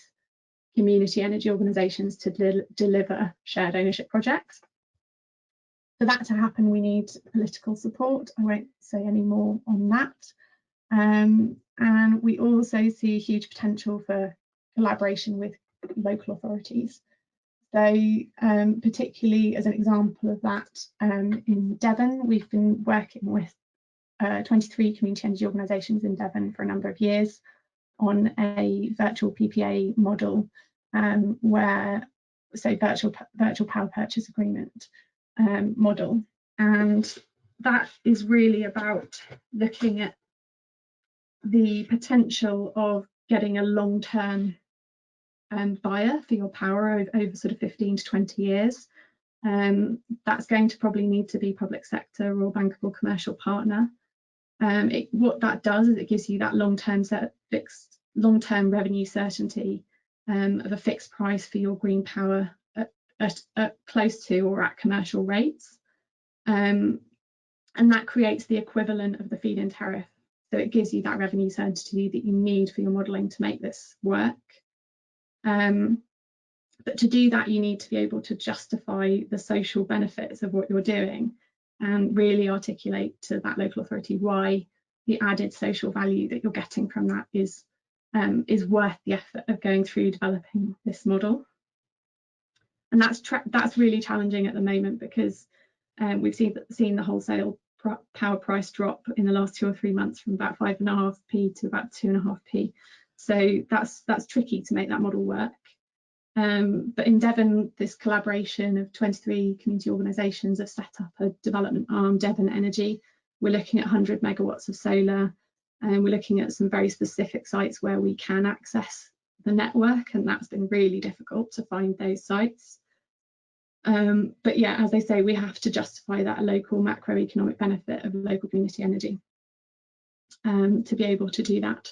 community energy organisations to deliver shared ownership projects. For that to happen, we need political support. I won't say any more on that. And we also see huge potential for collaboration with local authorities. So particularly as an example of that, in Devon, we've been working with 23 community energy organisations in Devon for a number of years on a virtual PPA model, virtual power purchase agreement model. And that is really about looking at the potential of getting a long-term buyer for your power over sort of 15 to 20 years. That's going to probably need to be public sector or bankable commercial partner. What that does is it gives you that long-term revenue certainty of a fixed price for your green power at close to or at commercial rates. And that creates the equivalent of the feed-in tariff. So it gives you that revenue certainty that you need for your modelling to make this work. But to do that, you need to be able to justify the social benefits of what you're doing and really articulate to that local authority why the added social value that you're getting from that is worth the effort of going through developing this model. And that's really challenging at the moment, because we've seen the wholesale power price drop in the last 2 or 3 months from about 5.5p to about 2.5p. So that's tricky to make that model work. But in Devon, this collaboration of 23 community organisations have set up a development arm, Devon Energy. We're looking at 100 megawatts of solar, and we're looking at some very specific sites where we can access the network, and that's been really difficult to find those sites. But yeah, as I say, we have to justify that local macroeconomic benefit of local community energy to be able to do that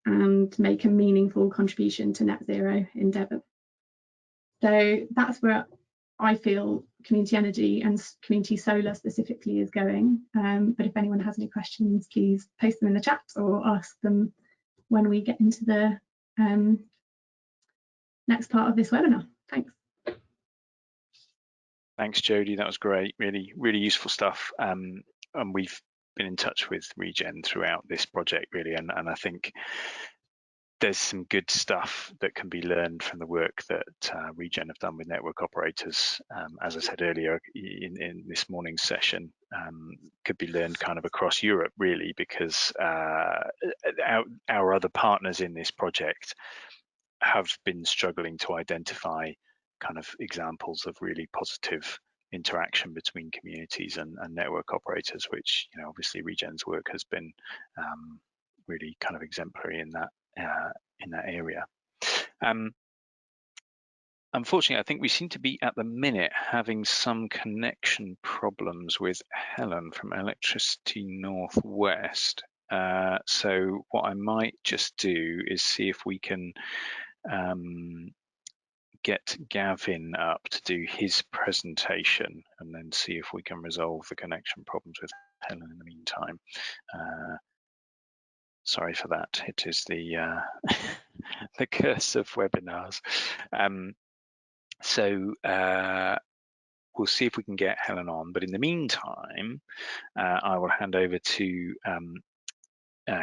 and make a meaningful contribution to net zero in Devon. So that's where I feel community energy and community solar specifically is going. But if anyone has any questions, please post them in the chat or ask them when we get into the next part of this webinar. Thanks. Thanks, Jodie. That was great. Really, really useful stuff. And we've been in touch with Regen throughout this project, really, and I think there's some good stuff that can be learned from the work that Regen have done with network operators. As I said earlier in this morning's session, could be learned kind of across Europe, really, because our other partners in this project have been struggling to identify kind of examples of really positive interaction between communities and network operators, which, you know, obviously Regen's work has been really kind of exemplary in that area. Unfortunately, I think we seem to be at the minute having some connection problems with Helen from Electricity Northwest. So what I might just do is see if we can get Gavin up to do his presentation and then see if we can resolve the connection problems with Helen in the meantime. Sorry for that. It is the the curse of webinars. So we'll see if we can get Helen on, but in the meantime, I will hand over to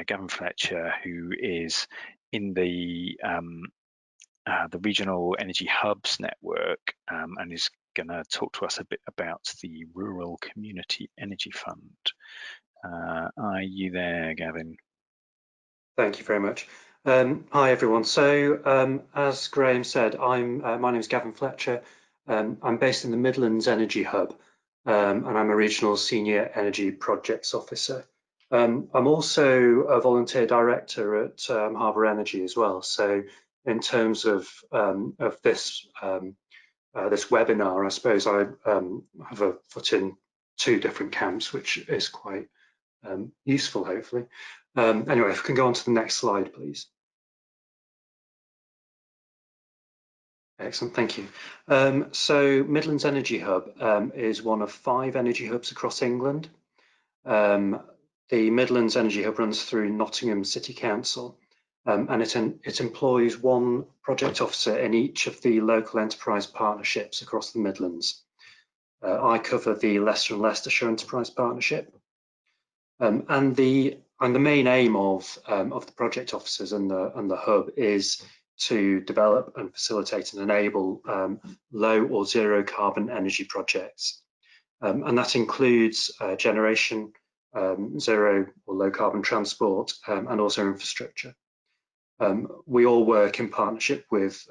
Gavin Fletcher, who is in the Regional Energy Hubs network, and is going to talk to us a bit about the Rural Community Energy Fund. Are you there, Gavin? Thank you very much. Hi everyone. So as Graham said, my name is Gavin Fletcher. I'm based in the Midlands Energy Hub, and I'm a Regional Senior Energy Projects Officer. I'm also a volunteer director at Harbour Energy as well. So in terms of this this webinar, I suppose I have a foot in two different camps, which is quite useful, hopefully. Anyway, if we can go on to the next slide, please. Excellent, thank you. So Midlands Energy Hub is one of 5 energy hubs across England. The Midlands Energy Hub runs through Nottingham City Council, and it employs 1 project officer in each of the local enterprise partnerships across the Midlands. I cover the Leicester and Leicestershire Enterprise Partnership, and the main aim of the project officers and the hub is to develop and facilitate and enable low or zero carbon energy projects, and that includes generation, zero or low carbon transport, and also infrastructure. We all work in partnership with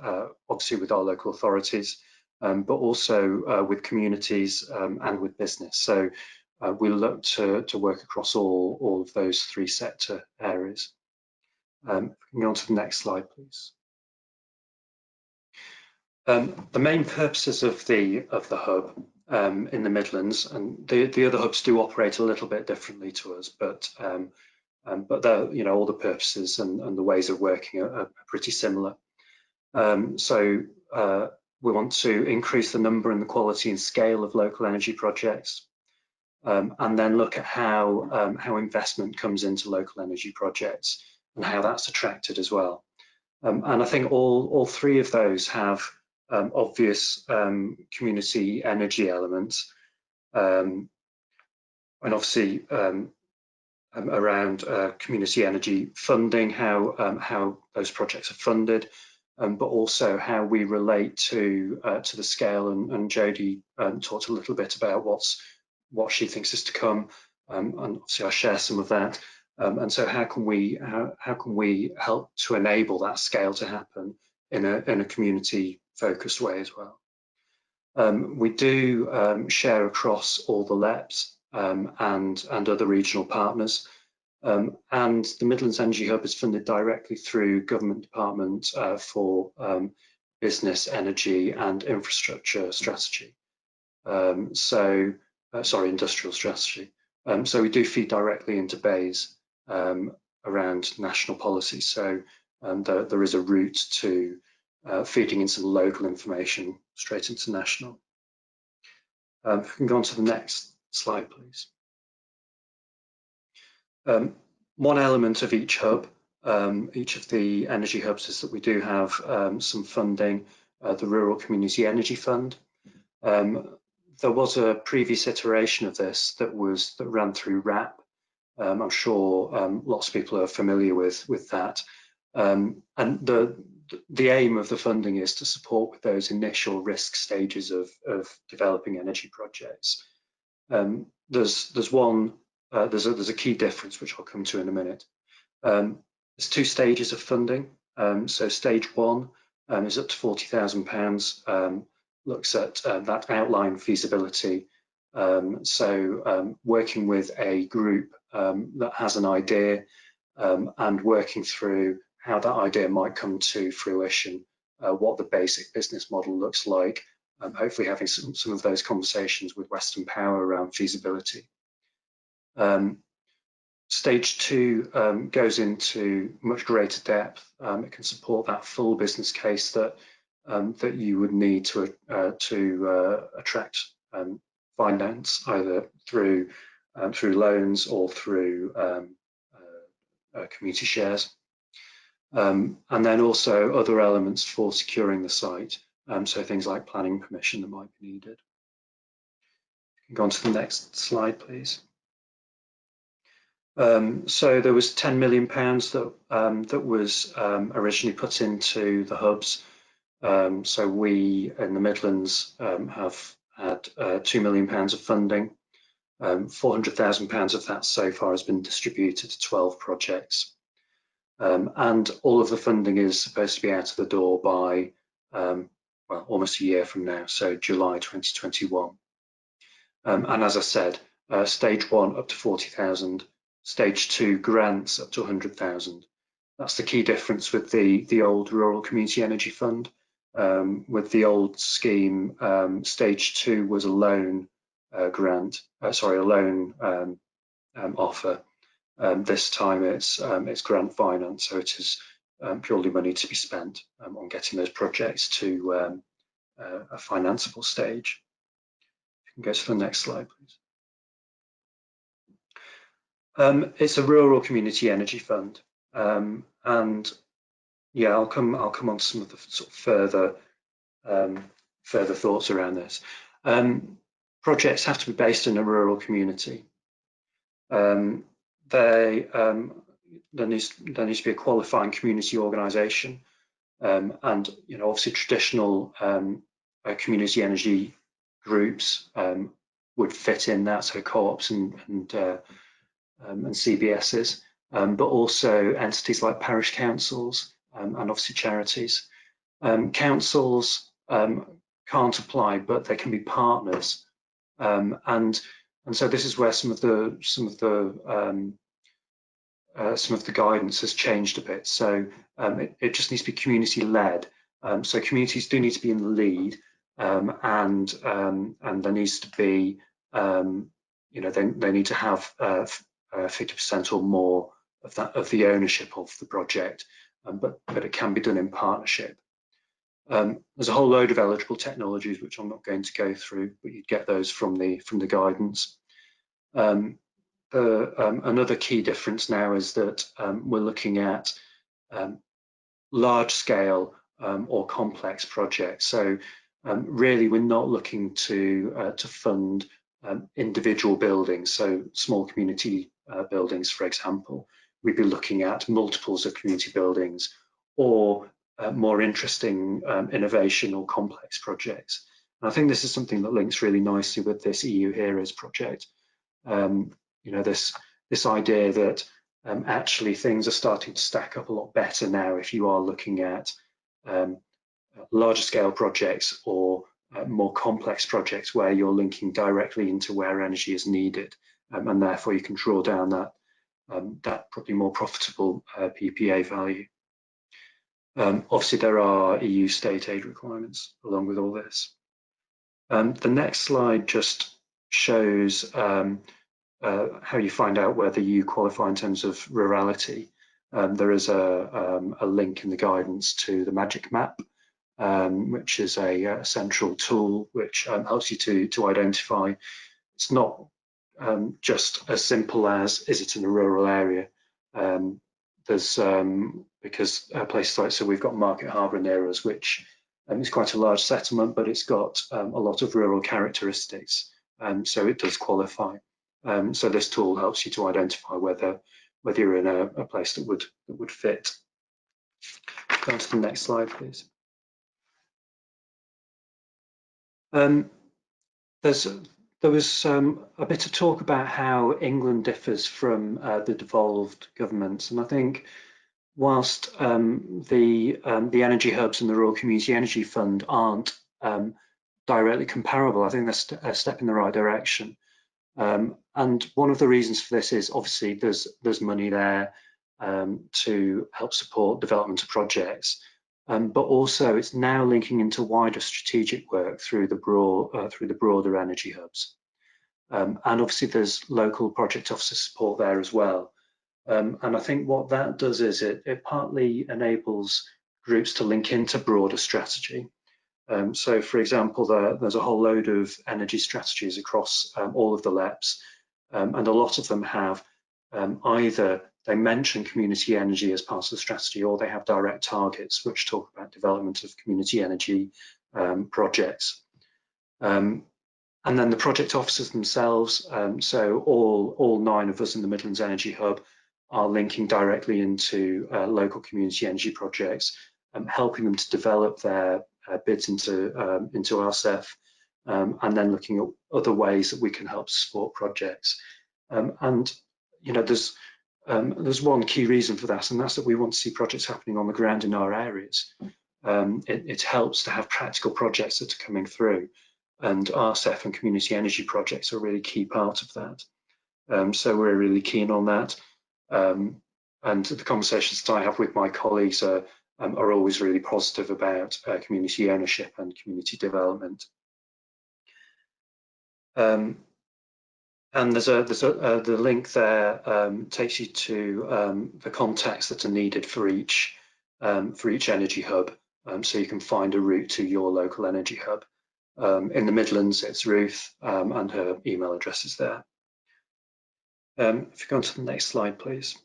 obviously with our local authorities, but also with communities and with business. So we look to work across all of those 3 sector areas. If we can go on to the next slide, please. The main purposes of the hub in the Midlands, and the other hubs do operate a little bit differently to us, but all the purposes and the ways of working are pretty similar. So we want to increase the number and the quality and scale of local energy projects, and then look at how investment comes into local energy projects and how that's attracted as well. And I think all 3 of those have obvious community energy elements, and obviously around community energy funding, how those projects are funded, but also how we relate to the scale. And Jodie talked a little bit about what she thinks is to come, and obviously I share some of that. And so how can we help to enable that scale to happen in a community focused way as well? We do share across all the LEPs and other regional partners, and the Midlands Energy Hub is funded directly through government department for business, energy and infrastructure strategy. Industrial strategy. So we do feed directly into BEIS around national policy. So there is a route to feeding in some local information straight into national. If we can go on to the next slide, please. One element of each hub, each of the energy hubs, is that we do have some funding, the Rural Community Energy Fund. There was a previous iteration of this that ran through RAP. I'm sure lots of people are familiar with that. And the aim of the funding is to support with those initial risk stages of developing energy projects. There's a key difference which I'll come to in a minute. There's 2 stages of funding. So stage 1 is up to £40,000. Looks at that outline feasibility. Working with a group that has an idea and working through how that idea might come to fruition, what the basic business model looks like, hopefully having some of those conversations with Western Power around feasibility. Stage 2 goes into much greater depth. It can support that full business case that that you would need to attract finance, either through loans or through community shares. And then also other elements for securing the site, so things like planning permission that might be needed. Go on to the next slide, please. So there was £10 million that was originally put into the hubs. So we in the Midlands have had £2 million of funding. £400,000 of that so far has been distributed to 12 projects. And all of the funding is supposed to be out of the door by well, almost a year from now, so July 2021. And as I said, stage 1 up to 40,000, stage 2 grants up to 100,000. That's the key difference with the old Rural Community Energy Fund. With the old scheme, stage 2 was a loan offer. This time it's grant finance, so it is purely money to be spent on getting those projects to a financeable stage. You can go to the next slide, please. It's a Rural Community Energy Fund, and yeah, I'll come on to some of the sort of further thoughts around this. Projects have to be based in a rural community. There needs to be a qualifying community organisation, and obviously traditional community energy groups would fit in that, so co-ops and CBSs, but also entities like parish councils and obviously charities. Councils can't apply, but they can be partners, and so this is where some of the guidance has changed a bit. So it just needs to be community led. So communities do need to be in the lead, and there needs to be they need to have 50% or more of the ownership of the project, but it can be done in partnership. There's a whole load of eligible technologies which I'm not going to go through, but you'd get those from the guidance. Another key difference now is that we're looking at large scale or complex projects. So really we're not looking to fund individual buildings, so small community buildings, for example. We'd be looking at multiples of community buildings, or more interesting innovation or complex projects. And I think this is something that links really nicely with this EU Heroes project. This idea that actually things are starting to stack up a lot better now if you are looking at larger scale projects or more complex projects where you're linking directly into where energy is needed, and therefore you can draw down that probably more profitable PPA value. Obviously there are EU state aid requirements along with all this. The next slide just shows how you find out whether you qualify in terms of rurality. There is a link in the guidance to the Magic Map, which is a central tool which helps you to identify. It's not just as simple as, is it in a rural area? There's because places like, so we've got Market Harbour near us, which is quite a large settlement, but it's got a lot of rural characteristics, so it does qualify. So this tool helps you to identify whether you're in a place that would fit. Go on to the next slide, please. There was a bit of talk about how England differs from the devolved governments, and I think whilst the energy hubs and the Rural Community Energy Fund aren't directly comparable, I think that's a step in the right direction. And one of the reasons for this is obviously there's money there to help support development of projects, but also it's now linking into wider strategic work through the broader energy hubs. And obviously there's local project officer support there as well. And I think what that does is it partly enables groups to link into broader strategy. So, for example, there's a whole load of energy strategies across all of the LEPs, and a lot of them have either they mention community energy as part of the strategy, or they have direct targets which talk about development of community energy projects. And then the project officers themselves, so all 9 of us in the Midlands Energy Hub are linking directly into local community energy projects, helping them to develop their bids into RCEF, and then looking at other ways that we can help support projects. And there's one key reason for that, and that's that we want to see projects happening on the ground in our areas. It helps to have practical projects that are coming through, and RCEF and community energy projects are a really key part of that. So we're really keen on that. And the conversations that I have with my colleagues are always really positive about community ownership and community development. And there's the link there takes you to the contacts that are needed for each energy hub, so you can find a route to your local energy hub. In the Midlands, it's Ruth, and her email address is there. If you go on to the next slide, please.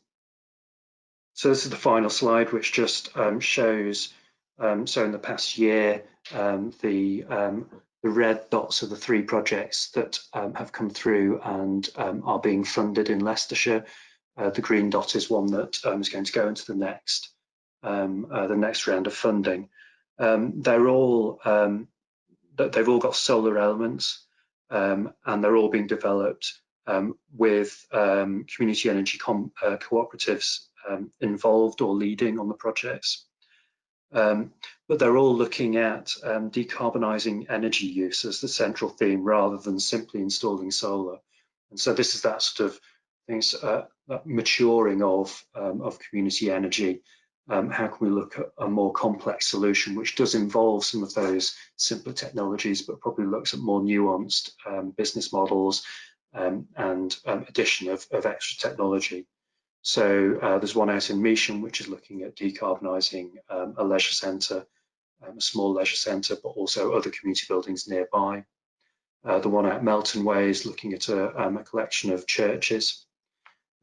So this is the final slide, which just shows, so in the past year, the red dots are the 3 projects that have come through and are being funded in Leicestershire. The green dot is one that is going to go into the next round of funding. They've all got solar elements, and they're all being developed with community energy cooperatives involved or leading on the projects. But they're all looking at decarbonising energy use as the central theme, rather than simply installing solar. And so this is that sort of things, that maturing of community energy. How can we look at a more complex solution, which does involve some of those simpler technologies, but probably looks at more nuanced business models and addition of extra technology. So there's one out in Measham, which is looking at decarbonising a leisure centre, a small leisure centre, but also other community buildings nearby. The one at Melton Way is looking at a collection of churches.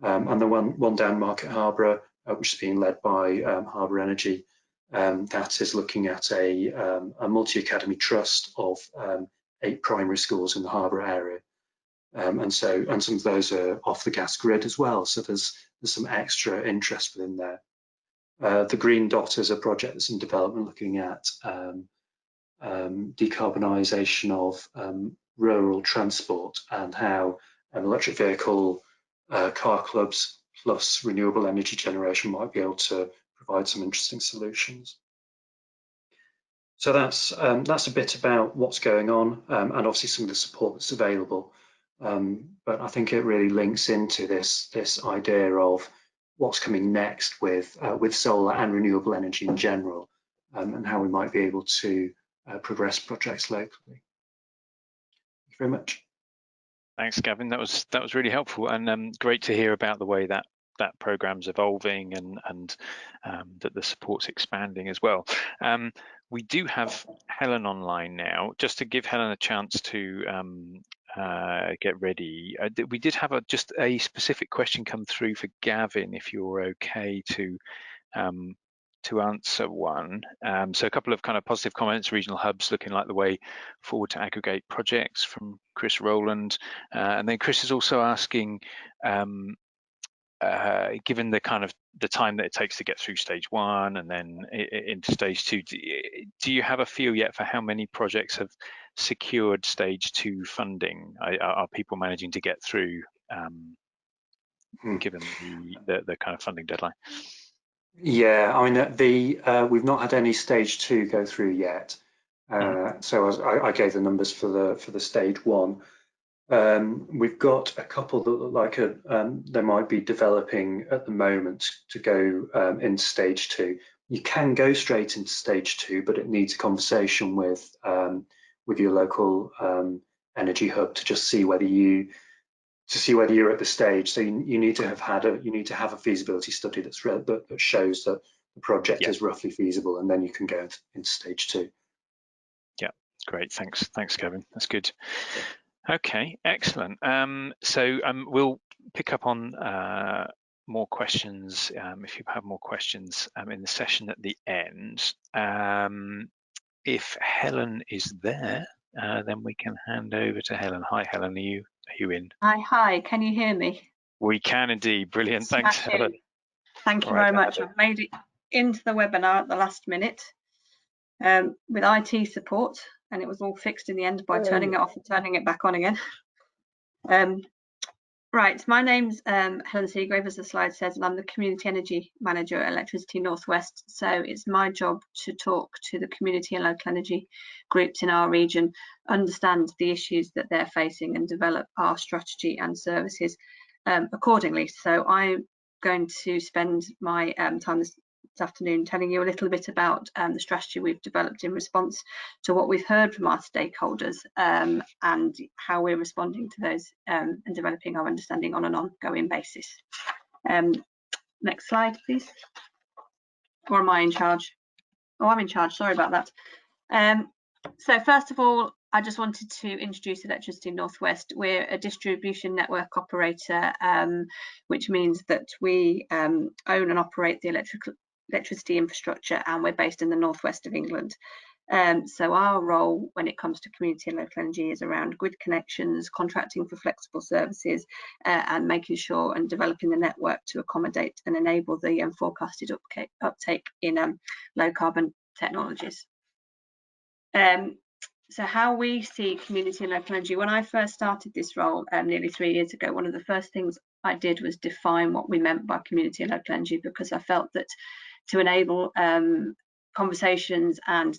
And the one down Market Harborough, which is being led by Harbour Energy, that is looking at a multi-academy trust of 8 primary schools in the Harborough area. And some of those are off the gas grid as well, so there's some extra interest within there. The green dot is a project that's in development looking at decarbonisation of rural transport, and how an electric vehicle, car clubs plus renewable energy generation might be able to provide some interesting solutions. So that's a bit about what's going on, and obviously some of the support that's available. But I think it really links into this idea of what's coming next with solar and renewable energy in general, and how we might be able to progress projects locally. Thank you very much. Thanks, Gavin. That was really helpful, and great to hear about the way that program's evolving and that the support's expanding as well. We do have Helen online now. Just to give Helen a chance to get ready, we did have just a specific question come through for Gavin, if you're okay to answer one. So a couple of kind of positive comments. Regional hubs looking like the way forward to aggregate projects from Chris Rowland, and then Chris is also asking, given the kind of the time that it takes to get through stage 1 and then into stage 2, do you have a feel yet for how many projects have secured stage 2 funding? Are people managing to get through, given the kind of funding deadline? Yeah, I mean, we've not had any stage 2 go through yet. So I gave the numbers for the stage 1. We've got a couple that look like they might be developing at the moment to go into stage 2. You can go straight into stage 2, but it needs a conversation with your local energy hub to just see whether you see whether you're at the stage. So you need to have a feasibility study that shows that the project is roughly feasible, and then you can go into stage 2. Yeah, great. Thanks, Gavin. That's good. Okay, excellent. So we'll pick up on more questions if you have more questions in the session at the end. If Helen is there, then we can hand over to Helen. Hi, Helen. Are you in? Hi. Can you hear me? We can indeed. Brilliant. Thanks, Helen. Thank you very much. I've made it into the webinar at the last minute with IT support, and it was all fixed in the end by turning it off and turning it back on again. Right, my name's Helen Seagrave, as the slide says, and I'm the Community Energy Manager at Electricity North West. So it's my job to talk to the community and local energy groups in our region, understand the issues that they're facing, and develop our strategy and services accordingly. So I'm going to spend my time this afternoon telling you a little bit about the strategy we've developed in response to what we've heard from our stakeholders and how we're responding to those and developing our understanding on an ongoing basis. Next slide, please. Or am I in charge? Oh, I'm in charge. Sorry about that. So first of all, I just wanted to introduce Electricity North West. We're a distribution network operator, which means that we own and operate the electricity infrastructure, and we're based in the northwest of England. So our role when it comes to community and local energy is around grid connections, contracting for flexible services, and making sure and developing the network to accommodate and enable the forecasted uptake in low carbon technologies. So how we see community and local energy. When I first started this role nearly 3 years ago, one of the first things I did was define what we meant by community and local energy, because I felt that to enable conversations and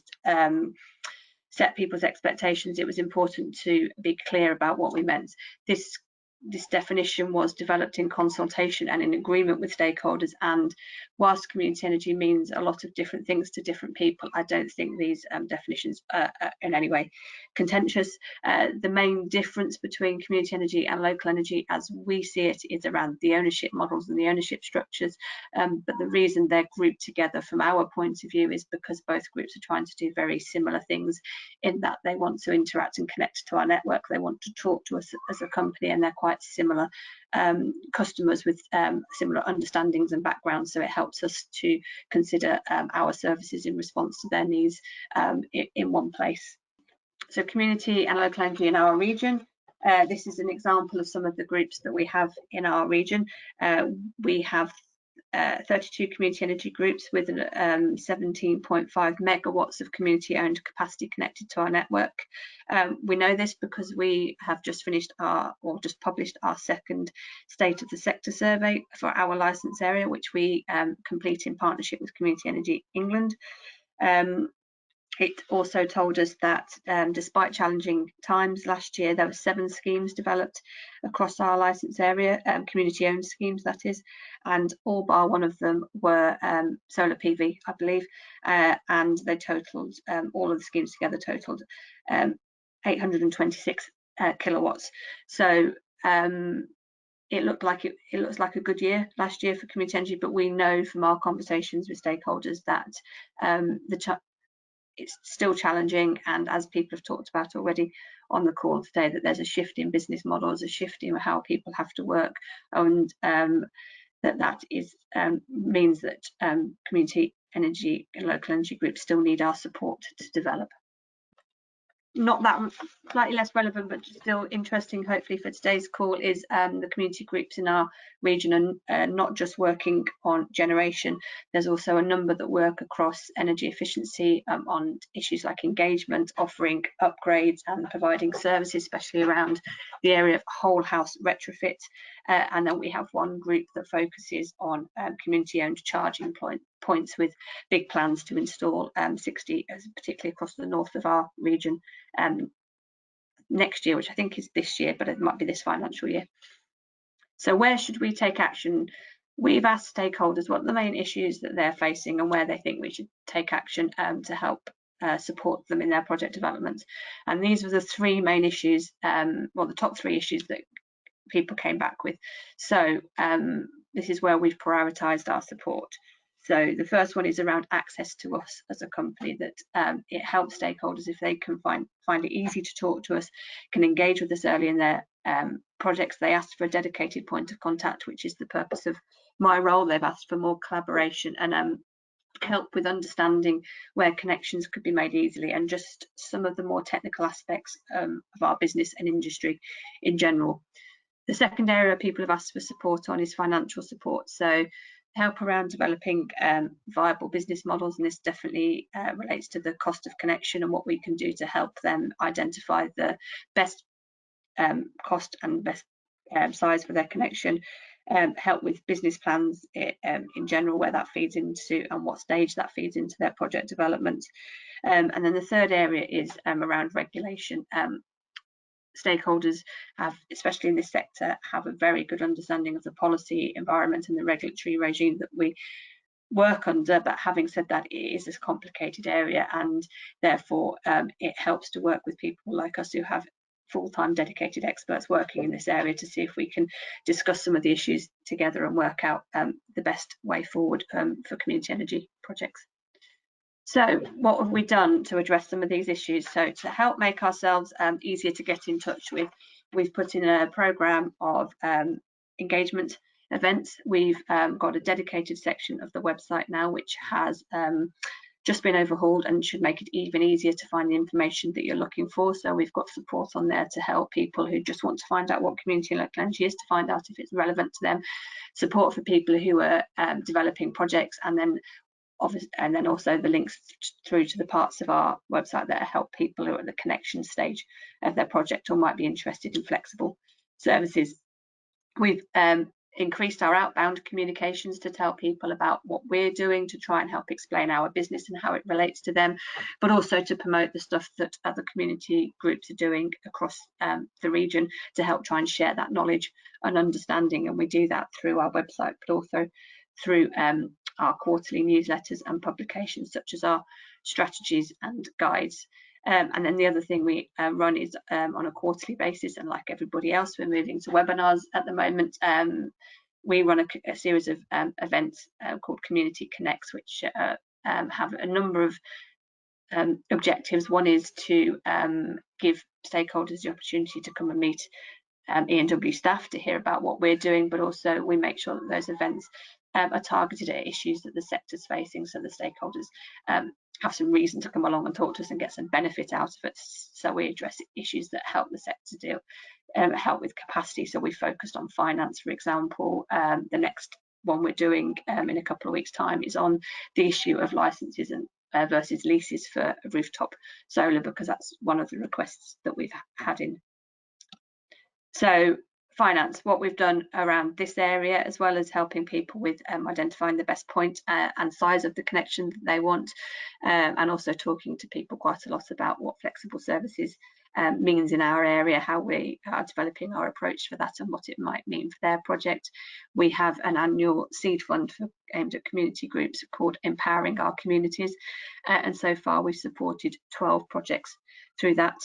set people's expectations, it was important to be clear about what we meant. This definition was developed in consultation and in agreement with stakeholders, and whilst community energy means a lot of different things to different people, I don't think these definitions are in any way contentious. The main difference between community energy and local energy, as we see it, is around the ownership models and the ownership structures, but the reason they're grouped together from our point of view is because both groups are trying to do very similar things, in that they want to interact and connect to our network, they want to talk to us as a company, and they're quite similar customers with similar understandings and backgrounds, so it helps us to consider our services in response to their needs in one place. So community and local energy in our region. This is an example of some of the groups that we have in our region. We have 32 community energy groups with 17.5 megawatts of community-owned capacity connected to our network. We know this because we have just finished just published our second State of the Sector survey for our licence area, which we complete in partnership with Community Energy England. It also told us that despite challenging times last year, there were 7 schemes developed across our licence area, community-owned schemes that is, and all bar one of them were solar PV, I believe, and they totalled, all of the schemes together totalled 826 kilowatts. So it looks like a good year last year for community energy, but we know from our conversations with stakeholders that it's still challenging, and as people have talked about already on the call today, that there's a shift in business models, a shift in how people have to work, and that means that community energy and local energy groups still need our support to develop. Not that slightly less relevant, but still interesting, hopefully, for today's call, is the community groups in our region and not just working on generation. There's also a number that work across energy efficiency on issues like engagement, offering upgrades and providing services, especially around the area of whole house retrofit. And then we have one group that focuses on community-owned charging points with big plans to install 60, particularly across the north of our region, next year, which I think is this year, but it might be this financial year. So where should we take action? We've asked stakeholders what are the main issues that they're facing and where they think we should take action to help support them in their project development. And these were the 3 main issues, well, the top 3 issues that people came back with. So this is where we've prioritised our support. So the first one is around access to us as a company, that it helps stakeholders if they can find it easy to talk to us, can engage with us early in their projects. They asked for a dedicated point of contact, which is the purpose of my role. They've asked for more collaboration and help with understanding where connections could be made easily, and just some of the more technical aspects of our business and industry in general. The second area people have asked for support on is financial support. So help around developing viable business models, and this definitely relates to the cost of connection and what we can do to help them identify the best cost and best size for their connection. Help with business plans in general, where that feeds into and what stage that feeds into their project development. And then the third area is around regulation. Stakeholders have, especially in this sector, have a very good understanding of the policy environment and the regulatory regime that we work under. But having said that, it is a complicated area, and therefore it helps to work with people like us who have full-time dedicated experts working in this area to see if we can discuss some of the issues together and work out the best way forward for community energy projects. So what have we done to address some of these issues? So to help make ourselves easier to get in touch with, we've put in a programme of engagement events. We've got a dedicated section of the website now which has just been overhauled and should make it even easier to find the information that you're looking for. So we've got support on there to help people who just want to find out what community and local energy is, to find out if it's relevant to them, support for people who are developing projects, and then also the links through to the parts of our website that help people who are at the connection stage of their project or might be interested in flexible services. We've increased our outbound communications to tell people about what we're doing, to try and help explain our business and how it relates to them, but also to promote the stuff that other community groups are doing across the region, to help try and share that knowledge and understanding. And we do that through our website, but also through our quarterly newsletters and publications such as our strategies and guides. And then the other thing we run is on a quarterly basis, and like everybody else, we're moving to webinars at the moment. We run a series of events called Community Connects, which have a number of objectives. One is to give stakeholders the opportunity to come and meet E&W staff to hear about what we're doing, but also we make sure that those events are targeted at issues that the sector's facing, so the stakeholders have some reason to come along and talk to us and get some benefit out of it. So we address issues that help the sector deal, help with capacity. So we focused on finance, for example. The next one we're doing in a couple of weeks' time is on the issue of licenses and versus leases for rooftop solar, because that's one of the requests that we've had in. So finance, what we've done around this area, as well as helping people with identifying the best point and size of the connection that they want, and also talking to people quite a lot about what flexible services means in our area, how we are developing our approach for that and what it might mean for their project. We have an annual seed fund aimed at community groups called Empowering Our Communities, and so far we've supported 12 projects through that.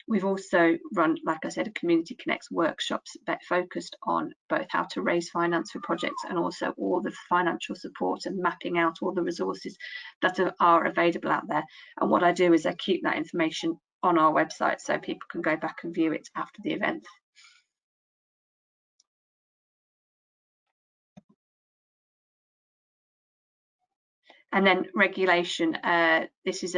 We've also run, like I said, a Community Connects workshops focused on both how to raise finance for projects and also all the financial support and mapping out all the resources that are available out there. And what I do is I keep that information on our website so people can go back and view it after the event. And then regulation. This is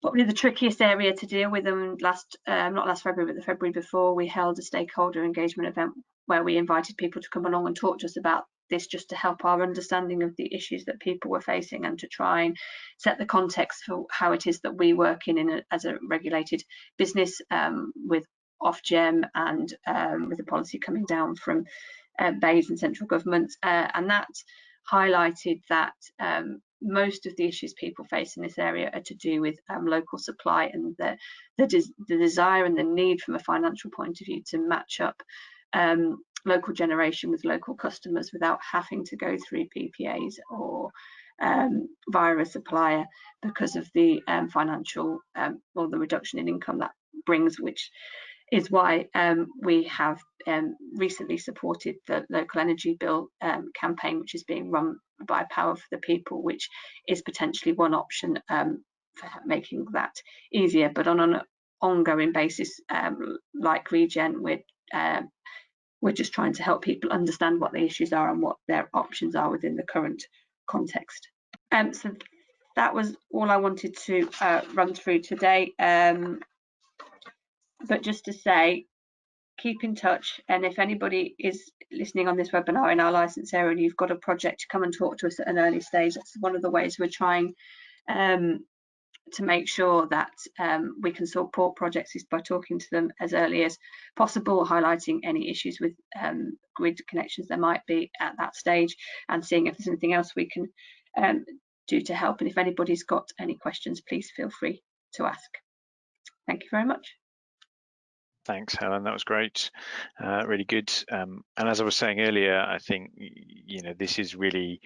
probably the trickiest area to deal with. And not last February, but the February before, we held a stakeholder engagement event where we invited people to come along and talk to us about this, just to help our understanding of the issues that people were facing and to try and set the context for how it is that we work as a regulated business with Ofgem and with the policy coming down from BEIS and central government. And that highlighted that most of the issues people face in this area are to do with local supply and the desire and the need from a financial point of view to match up local generation with local customers without having to go through PPAs or via a supplier because of the financial or the reduction in income that brings, which is why we have recently supported the local energy bill campaign, which is being run by Power for the People, which is potentially one option for making that easier. But on an ongoing basis, like Regen, we're just trying to help people understand what the issues are and what their options are within the current context. So that was all I wanted to run through today. But just to say, keep in touch, and if anybody is listening on this webinar in our licence area and you've got a project, come and talk to us at an early stage. That's one of the ways we're trying to make sure that we can support projects, is by talking to them as early as possible, highlighting any issues with grid connections there might be at that stage, and seeing if there's anything else we can do to help. And if anybody's got any questions, please feel free to ask. Thank you very much. Thanks, Helen. That was great, really good. And as I was saying earlier, I think this is really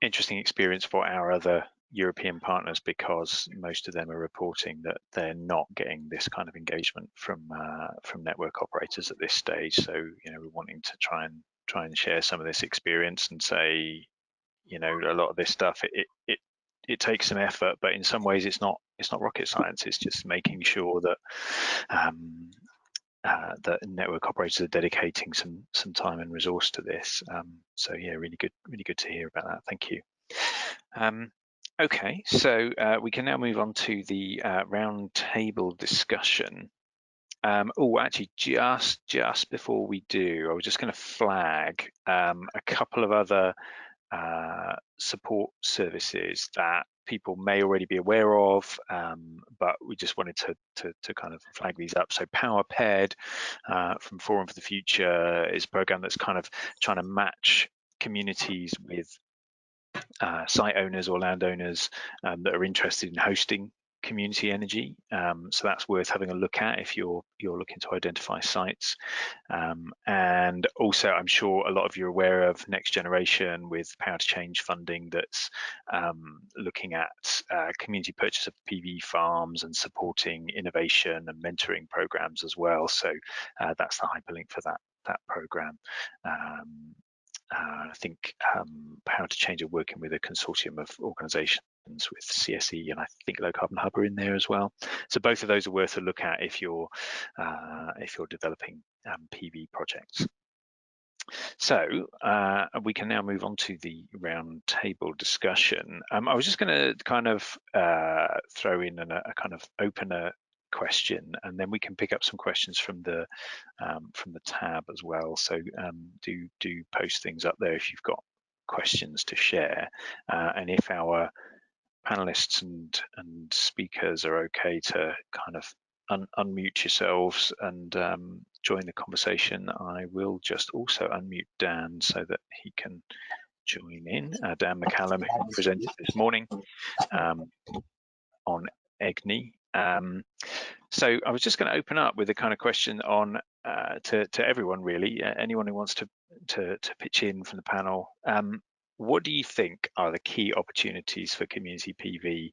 interesting experience for our other European partners, because most of them are reporting that they're not getting this kind of engagement from network operators at this stage. So we're wanting to try and share some of this experience and say, a lot of this stuff it takes some effort, but in some ways it's not rocket science. It's just making sure that that network operators are dedicating some time and resource to this. So yeah, really good to hear about that. Thank you. Okay, so we can now move on to the round table discussion. Actually, just before we do, I was just going to flag a couple of other support services that people may already be aware of, but we just wanted to kind of flag these up. So Power Paired from Forum for the Future is a program that's kind of trying to match communities with site owners or landowners that are interested in hosting community energy. So that's worth having a look at if you're looking to identify sites. And also, I'm sure a lot of you are aware of Next Generation with Power to Change funding that's looking at community purchase of PV farms and supporting innovation and mentoring programs as well. So that's the hyperlink for that program. I think Power to Change are working with a consortium of organisations with CSE, and I think Low Carbon Hub are in there as well. So both of those are worth a look at if you're developing PV projects. So we can now move on to the round table discussion. I was just going to kind of throw in a kind of opener question, and then we can pick up some questions from the tab as well. So do post things up there if you've got questions to share, and if our panelists and speakers are okay to kind of unmute yourselves and join the conversation, I will just also unmute Dan so that he can join in. Dan McCallum, who presented this morning on EGNI. So I was just going to open up with a kind of question on to everyone really, anyone who wants to pitch in from the panel. What do you think are the key opportunities for community PV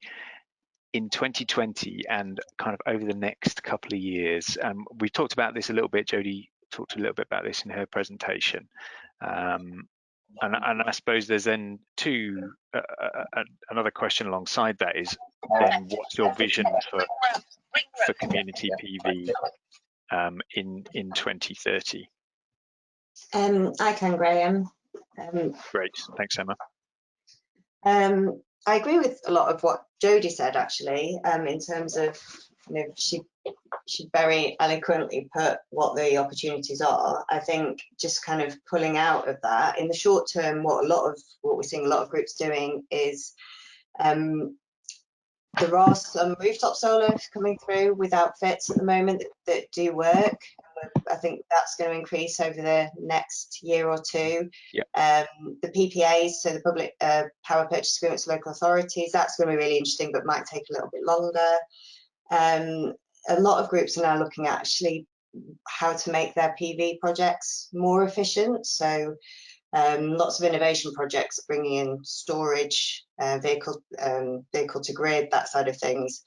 in 2020 and kind of over the next couple of years? We've talked about this a little bit. Jodie talked a little bit about this in her presentation. And I suppose there's then another question alongside that is then what's your vision for community PV in 2030? I can, Graham. Great, thanks, Emma. I agree with a lot of what Jodie said, actually, in terms of, she very eloquently put what the opportunities are. I think just kind of pulling out of that, in the short term, what we're seeing a lot of groups doing is there are some rooftop solar coming through with outfits at the moment that do work. I think that's going to increase over the next year or two. Yeah. The PPAs, so the public power purchase agreements, local authorities, that's going to be really interesting, but might take a little bit longer. A lot of groups are now looking at actually how to make their PV projects more efficient. So lots of innovation projects bringing in storage, vehicle to grid, that side of things.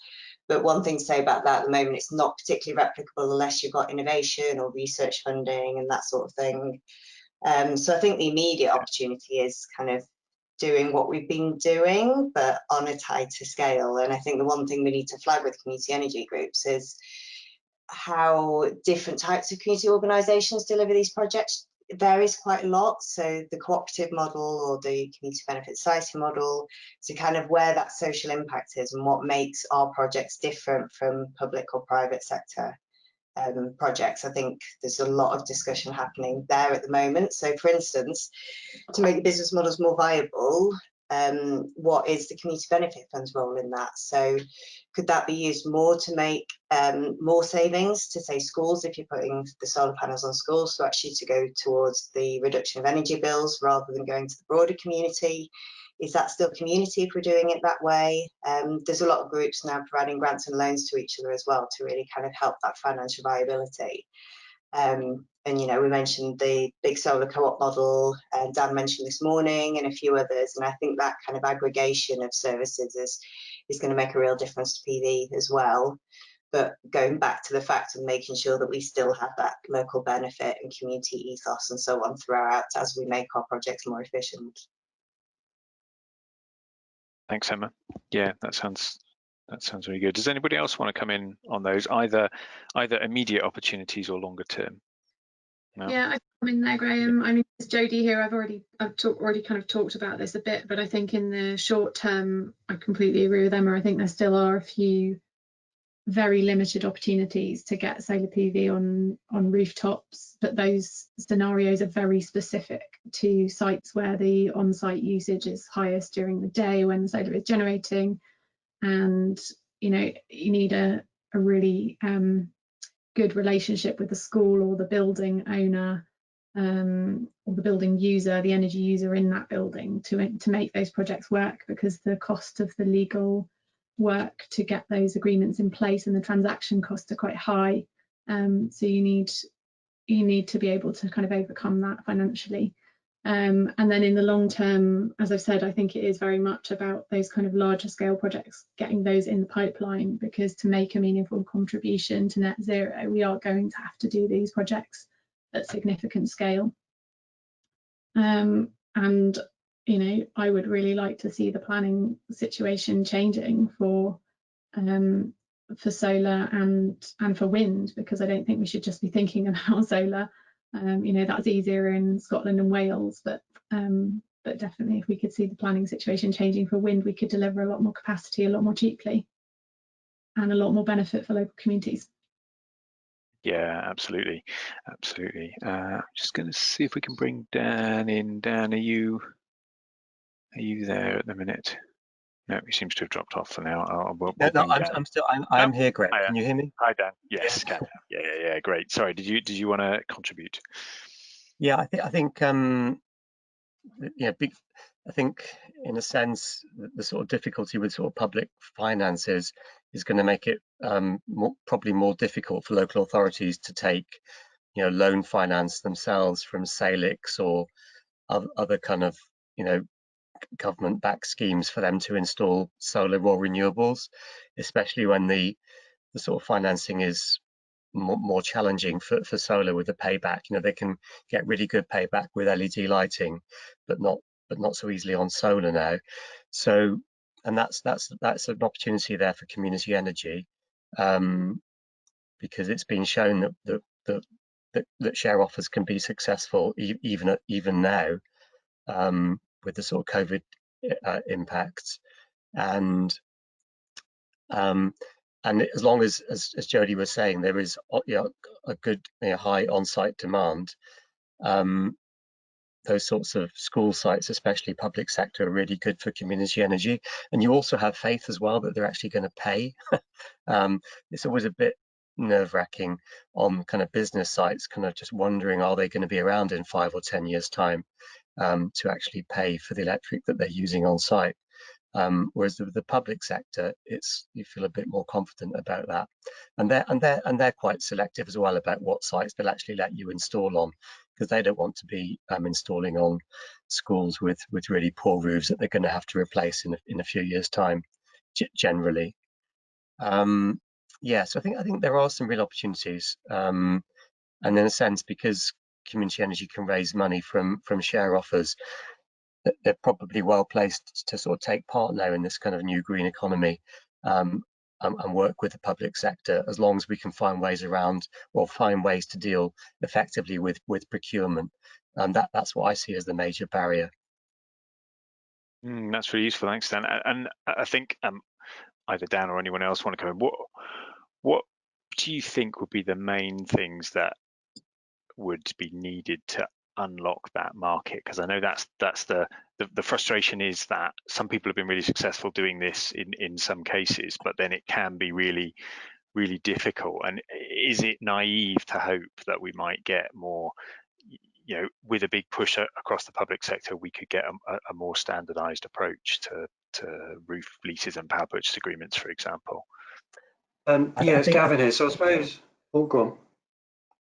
But one thing to say about that at the moment, it's not particularly replicable unless you've got innovation or research funding and that sort of thing. So I think the immediate opportunity is kind of doing what we've been doing, but on a tighter scale. And I think the one thing we need to flag with community energy groups is how different types of community organisations deliver these projects. It varies quite a lot. So the cooperative model or the community benefit society model, so kind of where that social impact is and what makes our projects different from public or private sector projects. I think there's a lot of discussion happening there at the moment. So for instance, to make the business models more viable, what is the community benefit fund's role in that? So could that be used more to make more savings to, say, schools, if you're putting the solar panels on schools, so actually to go towards the reduction of energy bills rather than going to the broader community? Is that still community if we're doing it that way? There's a lot of groups now providing grants and loans to each other as well to really kind of help that financial viability. And, you know, we mentioned the big solar co-op model, Dan mentioned this morning, and a few others. And I think that kind of aggregation of services is going to make a real difference to PV as well. But going back to the fact of making sure that we still have that local benefit and community ethos and so on throughout as we make our projects more efficient. Thanks, Emma. Yeah, that sounds really good. Does anybody else want to come in on those, either immediate opportunities or longer term? No? Yeah, I come in there, Graham. I mean, it's Jodie here. I've already kind of talked about this a bit, but I think in the short term, I completely agree with Emma. I think there still are a few very limited opportunities to get solar PV on rooftops, but those scenarios are very specific to sites where the on-site usage is highest during the day when the solar is generating, and you know, you need a really good relationship with the school or the building owner or the building user, the energy user in that building to make those projects work, because the cost of the legal work to get those agreements in place and the transaction costs are quite high. So you need to be able to kind of overcome that financially. And then in the long term, as I've said, I think it is very much about those kind of larger scale projects, getting those in the pipeline, because to make a meaningful contribution to net zero, we are going to have to do these projects at significant scale. And you know, I would really like to see the planning situation changing for solar and for wind, because I don't think we should just be thinking about solar. You know, that's easier in Scotland and Wales, but definitely if we could see the planning situation changing for wind, we could deliver a lot more capacity a lot more cheaply and a lot more benefit for local communities. Yeah, absolutely. I'm just going to see if we can bring Dan in. Dan, are you there at the minute? No, he seems to have dropped off for now. I'm here, Greg. Can you hear me? Hi, Dan. Yes, can. Yeah, great. Sorry, did you want to contribute? Yeah, I think I think in a sense the sort of difficulty with sort of public finances is going to make it probably more difficult for local authorities to take, you know, loan finance themselves from Salix or other kind of, you know, government-backed schemes for them to install solar or renewables, especially when the sort of financing is more challenging for solar with the payback. You know, they can get really good payback with LED lighting, but not so easily on solar now. So, and that's an opportunity there for community energy, because it's been shown that share offers can be successful even now, with the sort of COVID impacts, and as long as Jodie was saying, there is, you know, a good, you know, high on-site demand. Those sorts of school sites, especially public sector, are really good for community energy, and you also have faith as well that they're actually going to pay. It's always a bit nerve-wracking on kind of business sites, kind of just wondering, are they going to be around in 5 or 10 years time to actually pay for the electric that they're using on site. Whereas the public sector, you feel a bit more confident about that, and they're quite selective as well about what sites they'll actually let you install on, because they don't want to be installing on schools with really poor roofs that they're going to have to replace in a few years' time, generally. Yeah, so I think there are some real opportunities, and in a sense, because community energy can raise money from share offers, they're probably well placed to sort of take part now in this kind of new green economy, and work with the public sector, as long as we can find ways around, or find ways to deal effectively with procurement. That's what I see as the major barrier. That's really useful, thanks, Dan. And I think either Dan or anyone else want to come in. What do you think would be the main things that would be needed to unlock that market? Because I know that's the frustration is that some people have been really successful doing this in some cases, but then it can be really difficult. And is it naive to hope that we might get more, with a big push across the public sector, we could get a more standardized approach to roof leases and power purchase agreements, for example? Yeah, it's Gavin here. So I suppose, go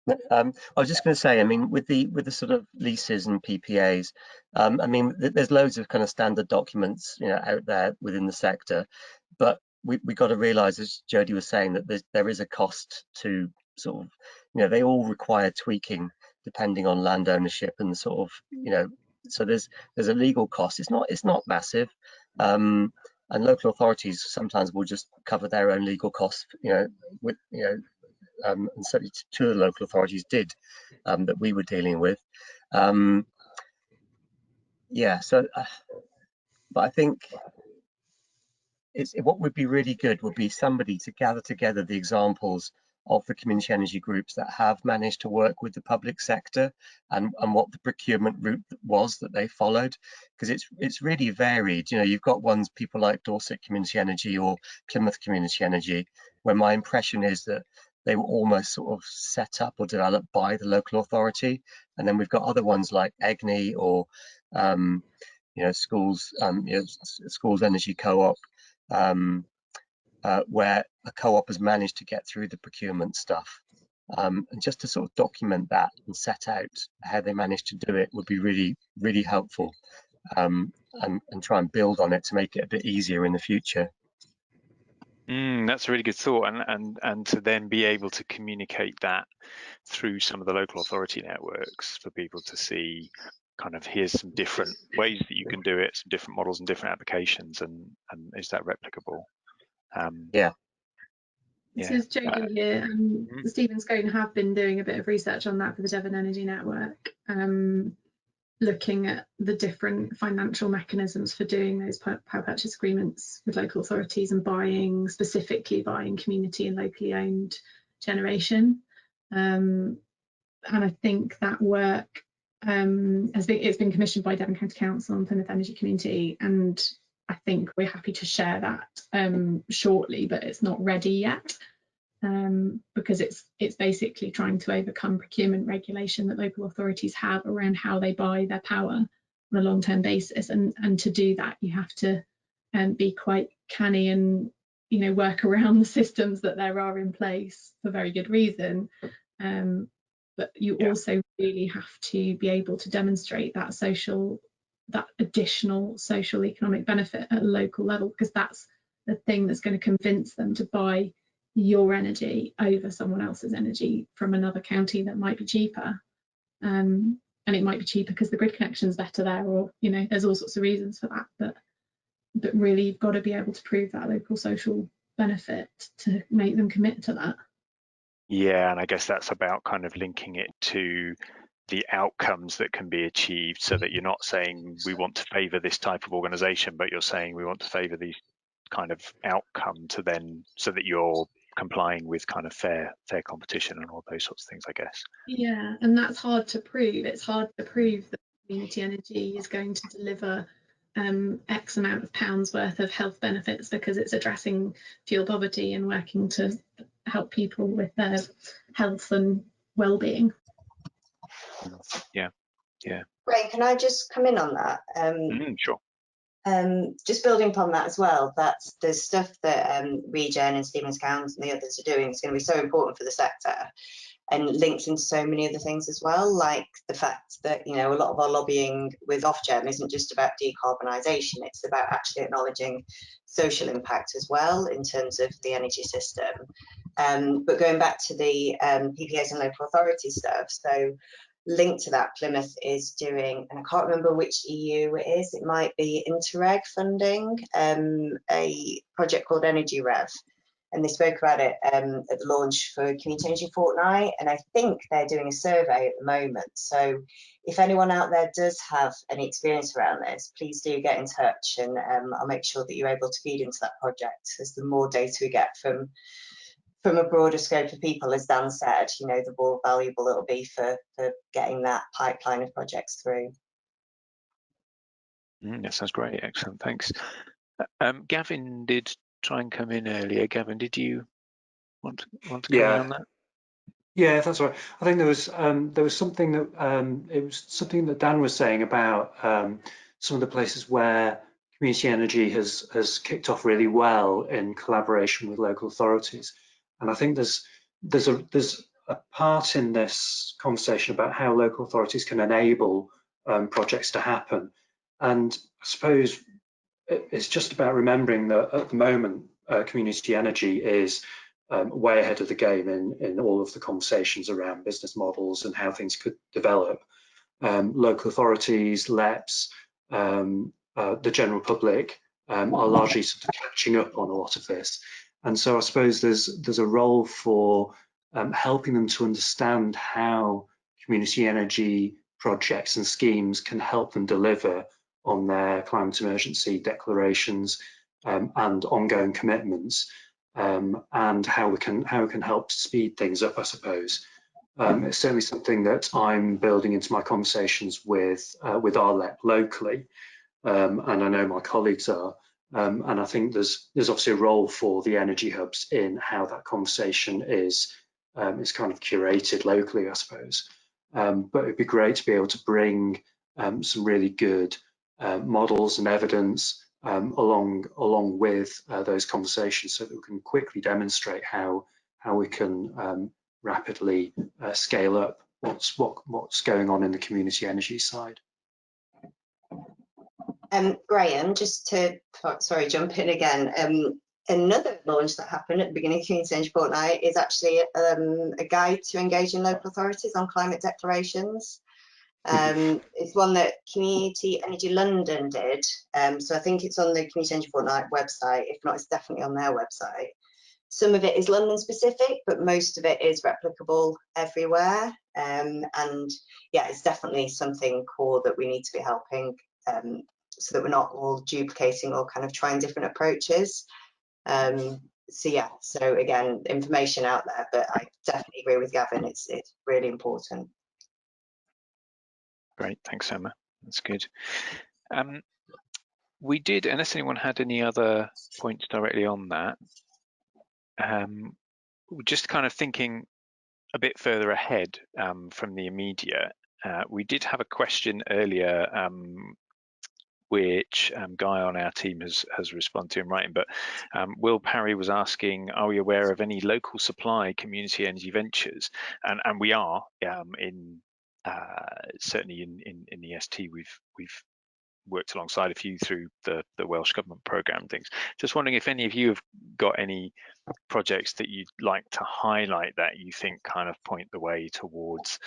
on. I was just going to say, I mean, with the sort of leases and PPAs, I mean, there's loads of kind of standard documents, out there within the sector, but we got to realise, as Jodie was saying, that there is a cost to sort of, they all require tweaking depending on land ownership and sort of, so there's a legal cost. It's not massive, and local authorities sometimes will just cover their own legal costs, with and certainly two of the local authorities did, that we were dealing with. Yeah, so but I think what would be really good would be somebody to gather together the examples of the community energy groups that have managed to work with the public sector, and what the procurement route was that they followed, because it's really varied. You've got people like Dorset Community Energy or Plymouth Community Energy, where my impression is that they were almost sort of set up or developed by the local authority, and then we've got other ones like EGNI or schools energy co-op, where a co-op has managed to get through the procurement stuff, and just to sort of document that and set out how they managed to do it would be really, really helpful, and try and build on it to make it a bit easier in the future. That's a really good thought, and to then be able to communicate that through some of the local authority networks for people to see kind of, here's some different ways that you can do it, some different models and different applications, and is that replicable? Yeah. This is Jodie here. Stephen Scone have been doing a bit of research on that for the Devon Energy Network, looking at the different financial mechanisms for doing those power purchase agreements with local authorities and specifically buying community and locally owned generation. And I think that work it's been commissioned by Devon County Council and Plymouth Energy Community, and I think we're happy to share that shortly, but it's not ready yet, because it's basically trying to overcome procurement regulation that local authorities have around how they buy their power on a long-term basis, and to do that you have to be quite canny and work around the systems that there are in place for very good reason, but you also really have to be able to demonstrate that additional social economic benefit at a local level, because that's the thing that's going to convince them to buy your energy over someone else's energy from another county that might be cheaper, and it might be cheaper because the grid connection is better there, or there's all sorts of reasons for that, but really you've got to be able to prove that local social benefit to make them commit to that. Yeah, and I guess that's about kind of linking it to the outcomes that can be achieved, so that you're not saying we want to favour this type of organisation, but you're saying we want to favour the kind of outcome to then, so that you're complying with kind of fair competition and all those sorts of things, I guess. Yeah, and that's hard to prove. It's hard to prove that community energy is going to deliver X amount of pounds worth of health benefits because it's addressing fuel poverty and working to help people with their health and well-being. Yeah. Ray, can I just come in on that? Sure. Just building upon that as well, that's the stuff that Regen and Stevens County and the others are doing is going to be so important for the sector. and links into so many other things as well, like the fact that, you know, a lot of our lobbying with Ofgem isn't just about decarbonisation, it's about actually acknowledging social impact as well in terms of the energy system. But going back to the PPAs and local authority stuff, so linked to that, Plymouth is doing, and I can't remember which EU it is, it might be Interreg funding, a project called Energy Rev. And they spoke about it at the launch for Community Energy Fortnight, and I think they're doing a survey at the moment. So if anyone out there does have any experience around this, please do get in touch, and I'll make sure that you're able to feed into that project, as the more data we get from a broader scope of people, as Dan said, you know, the more valuable it'll be for getting that pipeline of projects through. That sounds great. Excellent. Thanks. Gavin did try and come in earlier. Gavin, did you want to come in on that? Yeah, that's right. I think there was something that it was something that Dan was saying about some of the places where community energy has kicked off really well in collaboration with local authorities, and I think there's a part in this conversation about how local authorities can enable projects to happen, and I suppose it's just about remembering that at the moment community energy is way ahead of the game in all of the conversations around business models and how things could develop. Local authorities, LEPs, the general public are largely sort of catching up on a lot of this. And so I suppose there's a role for helping them to understand how community energy projects and schemes can help them deliver on their climate emergency declarations and ongoing commitments, and how we can help speed things up, I suppose. It's certainly something that I'm building into my conversations with our LEP locally, and I know my colleagues are. And I think there's obviously a role for the energy hubs in how that conversation is kind of curated locally, I suppose. But it'd be great to be able to bring some really good models and evidence along with those conversations, so that we can quickly demonstrate how we can rapidly scale up what's going on in the community energy side. Graham, just to jump in again. Another launch that happened at the beginning of Community Energy Fortnight is actually a guide to engaging local authorities on climate declarations. It's one that Community Energy London did, so I think it's on the Community Energy Fortnight website. If not, it's definitely on their website. Some of it is London specific, but most of it is replicable everywhere. And yeah, it's definitely something core that we need to be helping, so that we're not all duplicating or kind of trying different approaches. So yeah, so again, information out there, but I definitely agree with Gavin, it's really important. Great, thanks, Emma. That's good. We did, unless anyone had any other points directly on that, just kind of thinking a bit further ahead from the immediate, we did have a question earlier which Guy on our team has responded to in writing, but Will Parry was asking, are we aware of any local supply community energy ventures? And we are certainly in the ST, we've worked alongside a few through the Welsh Government programme things. Just wondering if any of you have got any projects that you'd like to highlight that you think kind of point the way towards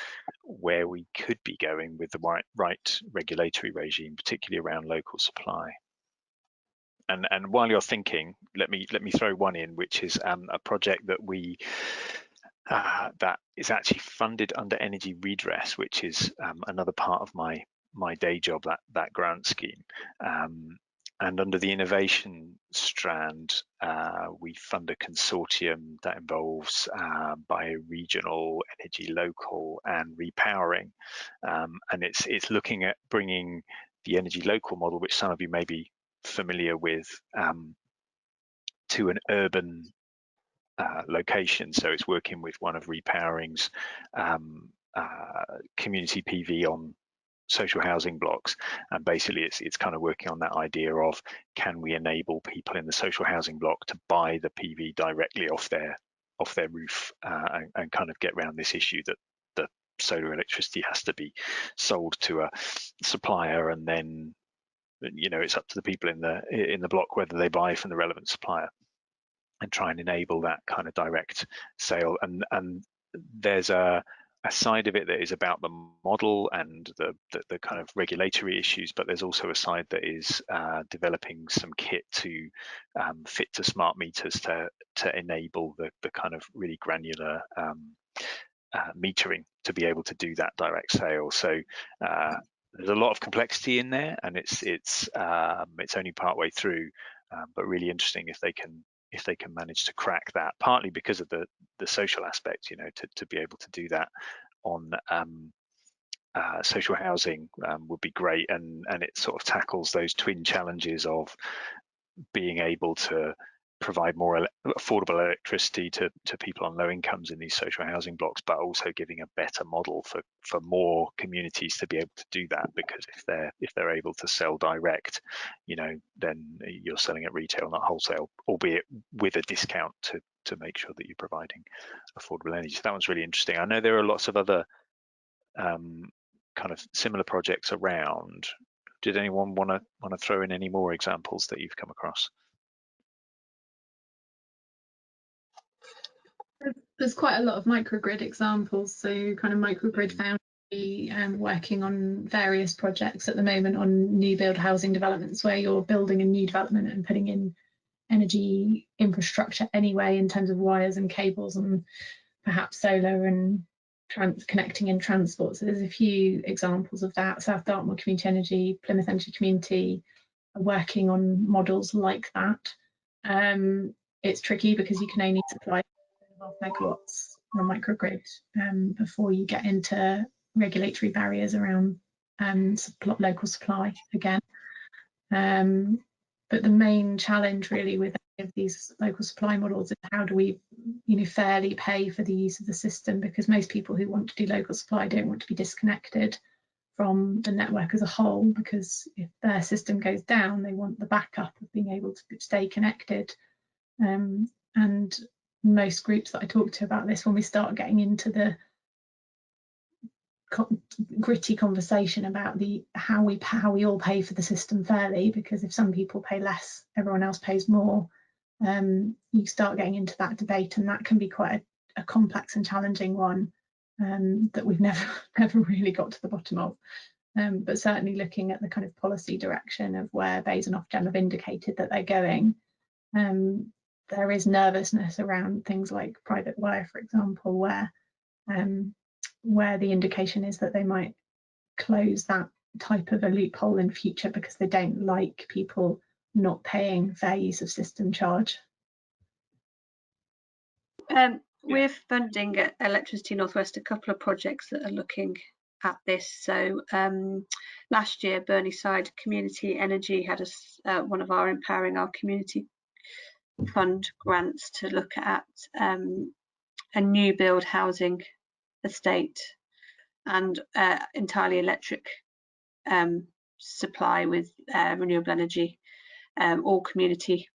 where we could be going with the right regulatory regime, particularly around local supply. And while you're thinking, let me throw one in, which is a project that we that is actually funded under Energy Redress, which is another part of my day job, that grant scheme. And under the innovation strand, we fund a consortium that involves bioregional, energy local, and repowering. And it's looking at bringing the energy local model, which some of you may be familiar with, to an urban location. So it's working with one of Repowering's community PV on social housing blocks, and basically it's kind of working on that idea of, can we enable people in the social housing block to buy the PV directly off their off their roof and kind of get around this issue that the solar electricity has to be sold to a supplier, and then it's up to the people in the block whether they buy from the relevant supplier, and try and enable that kind of direct sale. And there's a side of it that is about the model and the kind of regulatory issues, but there's also a side that is developing some kit to fit to smart meters to enable the kind of really granular metering to be able to do that direct sale. So there's a lot of complexity in there, and it's only part way through, but really interesting if they can manage to crack that, partly because of the social aspect, to be able to do that on social housing would be great, and it sort of tackles those twin challenges of being able to provide more affordable electricity to people on low incomes in these social housing blocks, but also giving a better model for more communities to be able to do that, because if they're able to sell direct, then you're selling at retail, not wholesale, albeit with a discount to make sure that you're providing affordable energy. So that one's really interesting. I know there are lots of other kind of similar projects around. Did anyone want to throw in any more examples that you've come across? There's quite a lot of microgrid examples, so kind of microgrid foundry working on various projects at the moment on new build housing developments, where you're building a new development and putting in energy infrastructure anyway in terms of wires and cables and perhaps solar and connecting in transport. So there's a few examples of that. South Dartmoor Community Energy, Plymouth Energy Community are working on models like that. It's tricky because you can only supply 12 megawatts on a microgrid before you get into regulatory barriers around local supply again. But the main challenge really with any of these local supply models is how do we fairly pay for the use of the system, because most people who want to do local supply don't want to be disconnected from the network as a whole, because if their system goes down, they want the backup of being able to stay connected. And most groups that I talk to about this, when we start getting into the gritty conversation about how we all pay for the system fairly, because if some people pay less, everyone else pays more, you start getting into that debate, and that can be quite a complex and challenging one that we've never really got to the bottom of. But certainly looking at the kind of policy direction of where BEIS and Ofgem have indicated that they're going, there is nervousness around things like private wire, for example, where the indication is that they might close that type of a loophole in future because they don't like people not paying fair use of system charge. We're funding at Electricity Northwest a couple of projects that are looking at this. So last year, Burnieside Community Energy had one of our Empowering Our Community Fund grants to look at a new build housing estate and entirely electric supply with renewable energy, all community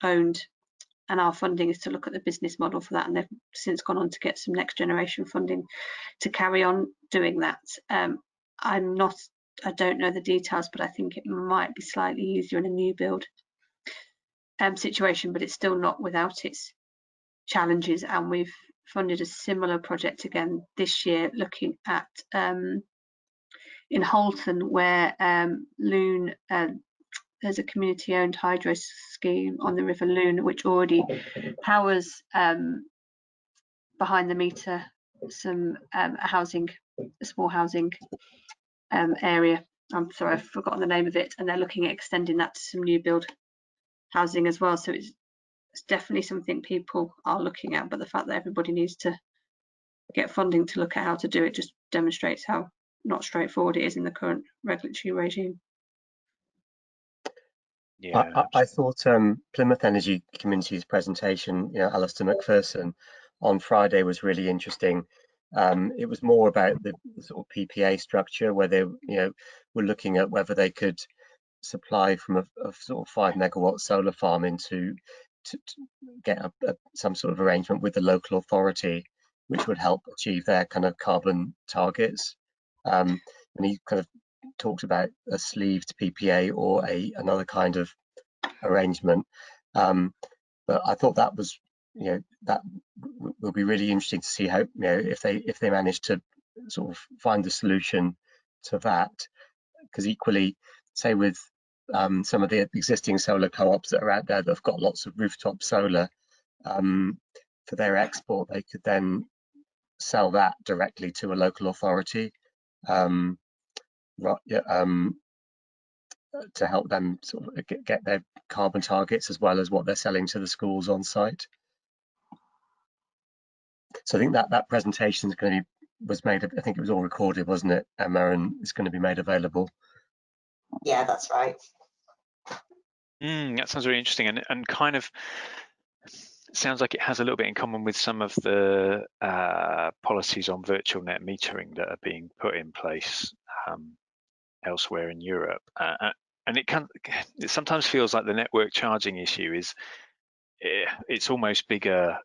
owned, and our funding is to look at the business model for that, and they've since gone on to get some next generation funding to carry on doing that. I don't know the details, but I think it might be slightly easier in a new build situation, but it's still not without its challenges. And we've funded a similar project again this year, looking at in Halton, where Loon, there's a community-owned hydro scheme on the River Loon, which already powers behind the meter some a small housing area. I'm sorry, I've forgotten the name of it, and they're looking at extending that to some new build housing as well. So it's definitely something people are looking at, but the fact that everybody needs to get funding to look at how to do it just demonstrates how not straightforward it is in the current regulatory regime. Yeah, I thought Plymouth Energy Community's presentation, Alistair McPherson, on Friday was really interesting. It was more about the sort of PPA structure, where they were looking at whether they could supply from a sort of 5 megawatt solar farm into to get some sort of arrangement with the local authority, which would help achieve their kind of carbon targets. And he kind of talked about a sleeved PPA or another kind of arrangement. But I thought that was, that will be really interesting to see how, if they manage to sort of find a solution to that. Because equally, say with some of the existing solar co-ops that are out there that have got lots of rooftop solar, for their export, they could then sell that directly to a local authority to help them sort of get their carbon targets as well as what they're selling to the schools on site. So I think that presentation is going to was made, I think it was all recorded, wasn't it, Emma, and it's going to be made available. Yeah, that's right. That sounds really interesting, and kind of sounds like it has a little bit in common with some of the policies on virtual net metering that are being put in place elsewhere in Europe. And it sometimes feels like the network charging issue is, it's almost bigger.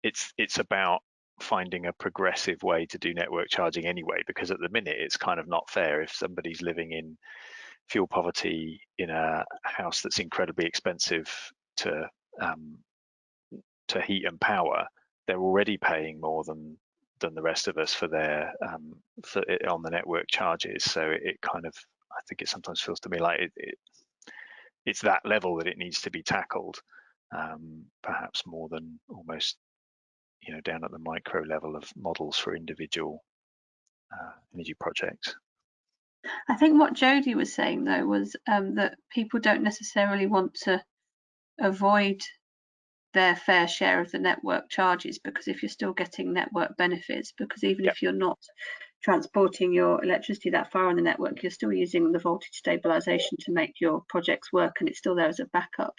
It's about finding a progressive way to do network charging anyway, because at the minute it's kind of not fair if somebody's living in fuel poverty in a house that's incredibly expensive to heat and power. They're already paying more than the rest of us for their on the network charges. So it kind of, I think it sometimes feels to me like it's that level that it needs to be tackled, perhaps more than almost down at the micro level of models for individual energy projects. I think what Jodie was saying though was that people don't necessarily want to avoid their fair share of the network charges, because if you're still getting network benefits, because even if you're not transporting your electricity that far on the network, you're still using the voltage stabilization to make your projects work, and it's still there as a backup.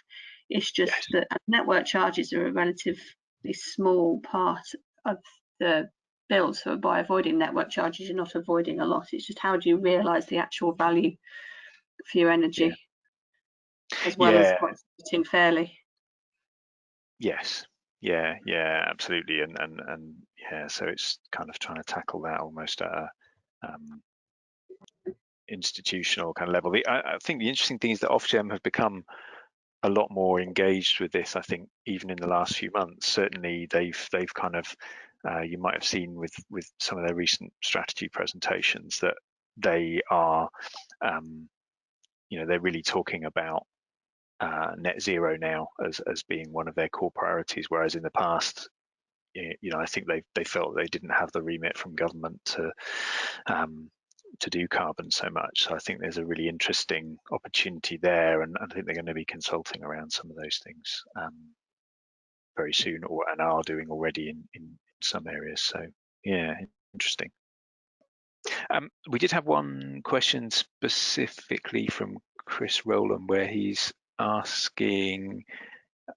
It's just that network charges are a relatively small part of the bill, so by avoiding network charges you're not avoiding a lot. It's just how do you realize the actual value for your energy as well as splitting fairly. Yes, yeah, absolutely, and yeah, so it's kind of trying to tackle that almost at a institutional kind of level. I think the interesting thing is that Ofgem have become a lot more engaged with this. I think even in the last few months, certainly they've kind of you might have seen with some of their recent strategy presentations that they are they're really talking about net zero now as being one of their core priorities, whereas in the past, I think they felt they didn't have the remit from government to do carbon so much. So I think there's a really interesting opportunity there, and I think they're going to be consulting around some of those things very soon, and are doing already in some areas. So yeah, interesting. We did have one question specifically from Chris Rowland, where he's asking,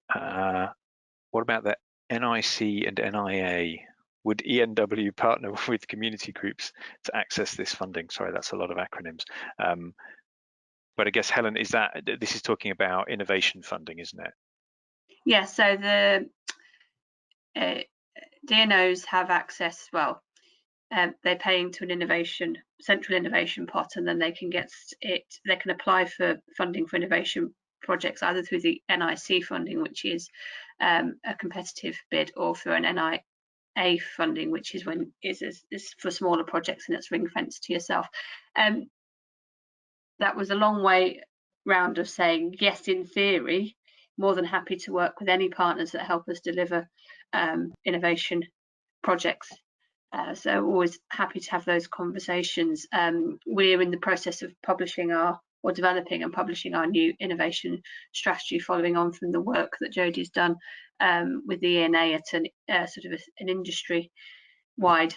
what about the NIC and NIA? Would ENW partner with community groups to access this funding? Sorry, that's a lot of acronyms. But I guess, Helen, this is talking about innovation funding, isn't it? Yeah, so the DNOs have access, they're paying to an central innovation pot, and then they can apply for funding for innovation projects either through the NIC funding, which is a competitive bid, or through an NIA funding, which is is for smaller projects and it's ring fenced to yourself. That was a long way round of saying yes, in theory, more than happy to work with any partners that help us deliver innovation projects. So always happy to have those conversations. We're in the process of developing and publishing our new innovation strategy, following on from the work that Jodie's done with the ENA at sort of an industry-wide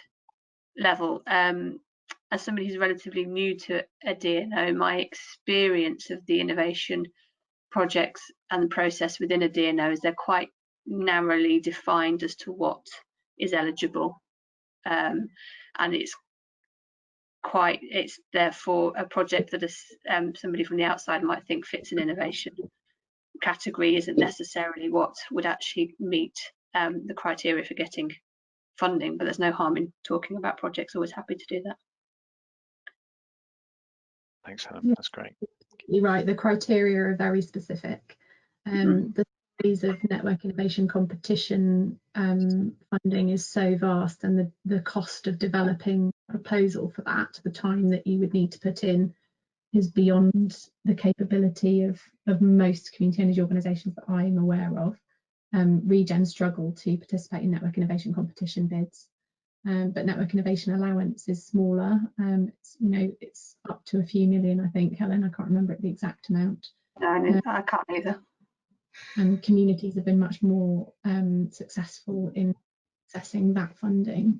level. As somebody who's relatively new to a DNO, my experience of the innovation projects and the process within a DNO is they're quite narrowly defined as to what is eligible, and it's therefore a project that somebody from the outside might think fits an innovation category isn't necessarily what would actually meet the criteria for getting funding, but there's no harm in talking about projects. Always happy to do that. Thanks, Helen. That's great. You're right, the criteria are very specific. The size of network innovation competition funding is so vast, and the cost of developing a proposal for that, the time that you would need to put in, is beyond the capability of most community energy organisations that I'm aware of. Regen struggle to participate in network innovation competition bids, but network innovation allowance is smaller. It's up to a few million, I think. Helen, I can't remember the exact amount. No, I can't either. And communities have been much more successful in accessing that funding.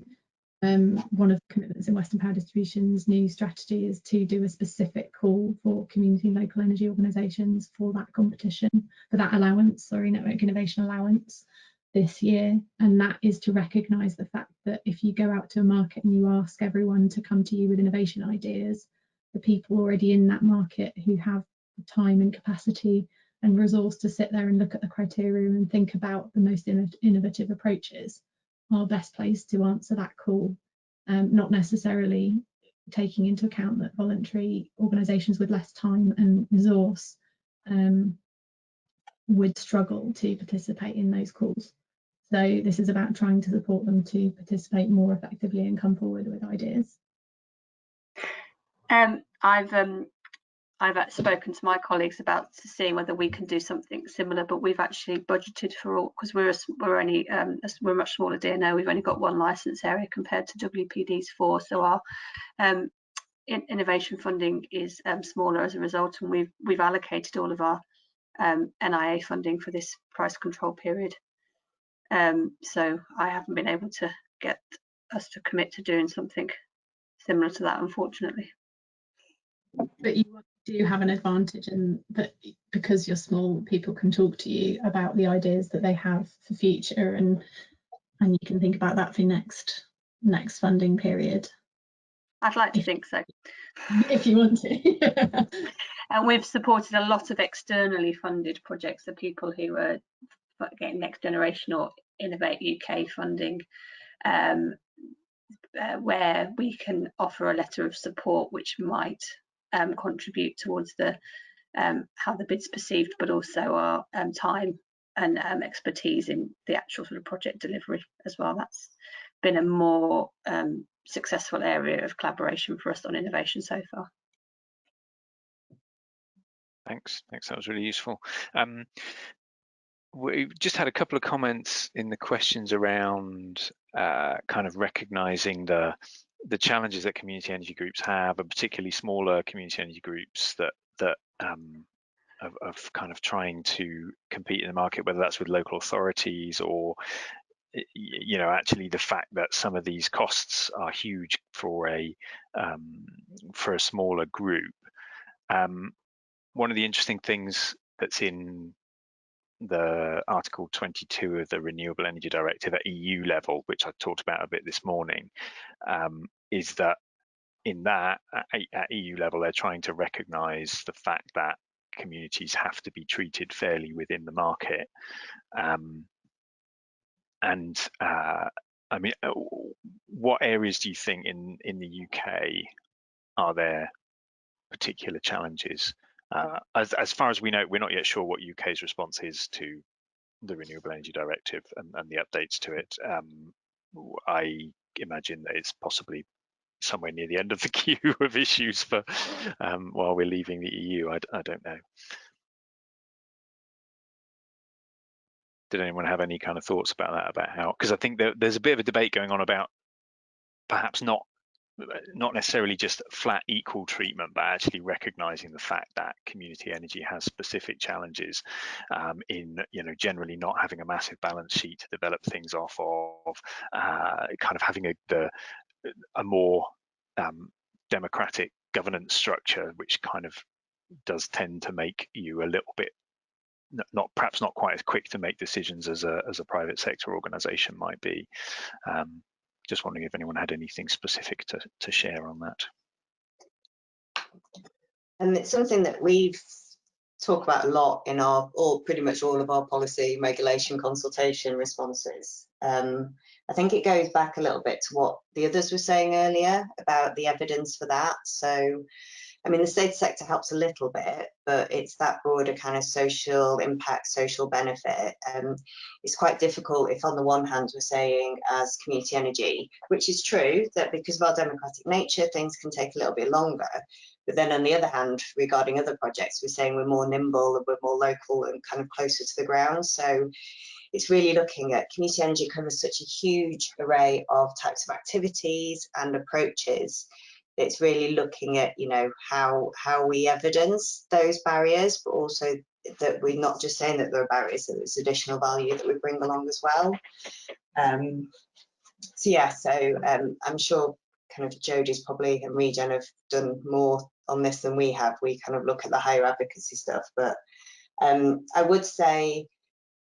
One of the commitments in Western Power Distribution's new strategy is to do a specific call for community and local energy organisations for that competition, for that allowance, network innovation allowance this year. And that is to recognise the fact that if you go out to a market and you ask everyone to come to you with innovation ideas, the people already in that market who have the time and capacity and resource to sit there and look at the criteria and think about the most innovative approaches are best placed to answer that call, not necessarily taking into account that voluntary organisations with less time and resource would struggle to participate in those calls. So this is about trying to support them to participate more effectively and come forward with ideas. I've spoken to my colleagues about seeing whether we can do something similar, but we've actually budgeted for all, because we're a much smaller DNO. We've only got one licence area compared to WPD's 4, so our innovation funding is smaller as a result, and we've allocated all of our NIA funding for this price control period. So I haven't been able to get us to commit to doing something similar to that, unfortunately. But you do have an advantage in that, because you're small, people can talk to you about the ideas that they have for future, and you can think about that for next funding period. I'd like to think so. If you want to. And we've supported a lot of externally funded projects, the people who are getting Next Generation or Innovate UK funding, where we can offer a letter of support which might contribute towards the how the bid's perceived, but also our time and expertise in the actual sort of project delivery as well. That's been a more successful area of collaboration for us on innovation so far. Thanks, that was really useful. We just had a couple of comments in the questions around kind of recognising the challenges that community energy groups have, and particularly smaller community energy groups that of kind of trying to compete in the market, whether that's with local authorities or actually the fact that some of these costs are huge for a smaller group. One of the interesting things that's in the Article 22 of the Renewable Energy Directive at EU level, which I talked about a bit this morning, is that at EU level, they're trying to recognise the fact that communities have to be treated fairly within the market. I mean, what areas do you think in the UK are there particular challenges? As far as we know, we're not yet sure what UK's response is to the Renewable Energy Directive and the updates to it. I imagine that it's possibly somewhere near the end of the queue of issues for while we're leaving the EU. I don't know. Did anyone have any kind of thoughts about that, about how, because I think there's a bit of a debate going on about perhaps not necessarily just flat equal treatment, but actually recognizing the fact that community energy has specific challenges in generally not having a massive balance sheet to develop things off of, kind of having a more democratic governance structure, which kind of does tend to make you a little bit perhaps not quite as quick to make decisions as a private sector organization might be. Just wondering if anyone had anything specific to share on that. It's something that we've talk about a lot in pretty much all of our policy, regulation, consultation responses. I think it goes back a little bit to what the others were saying earlier about the evidence for that. So, I mean, the state sector helps a little bit, but it's that broader kind of social impact, social benefit. It's quite difficult if on the one hand we're saying as community energy, which is true, that because of our democratic nature, things can take a little bit longer. But then on the other hand, regarding other projects, we're saying we're more nimble and we're more local and kind of closer to the ground. So it's really looking at community energy covers such a huge array of types of activities and approaches. It's really looking at, you know, how we evidence those barriers, but also that we're not just saying that there are barriers, that there's additional value that we bring along as well. So yeah, I'm sure kind of Jodies probably and Regen have done more on this than we have. We kind of look at the higher advocacy stuff, but I would say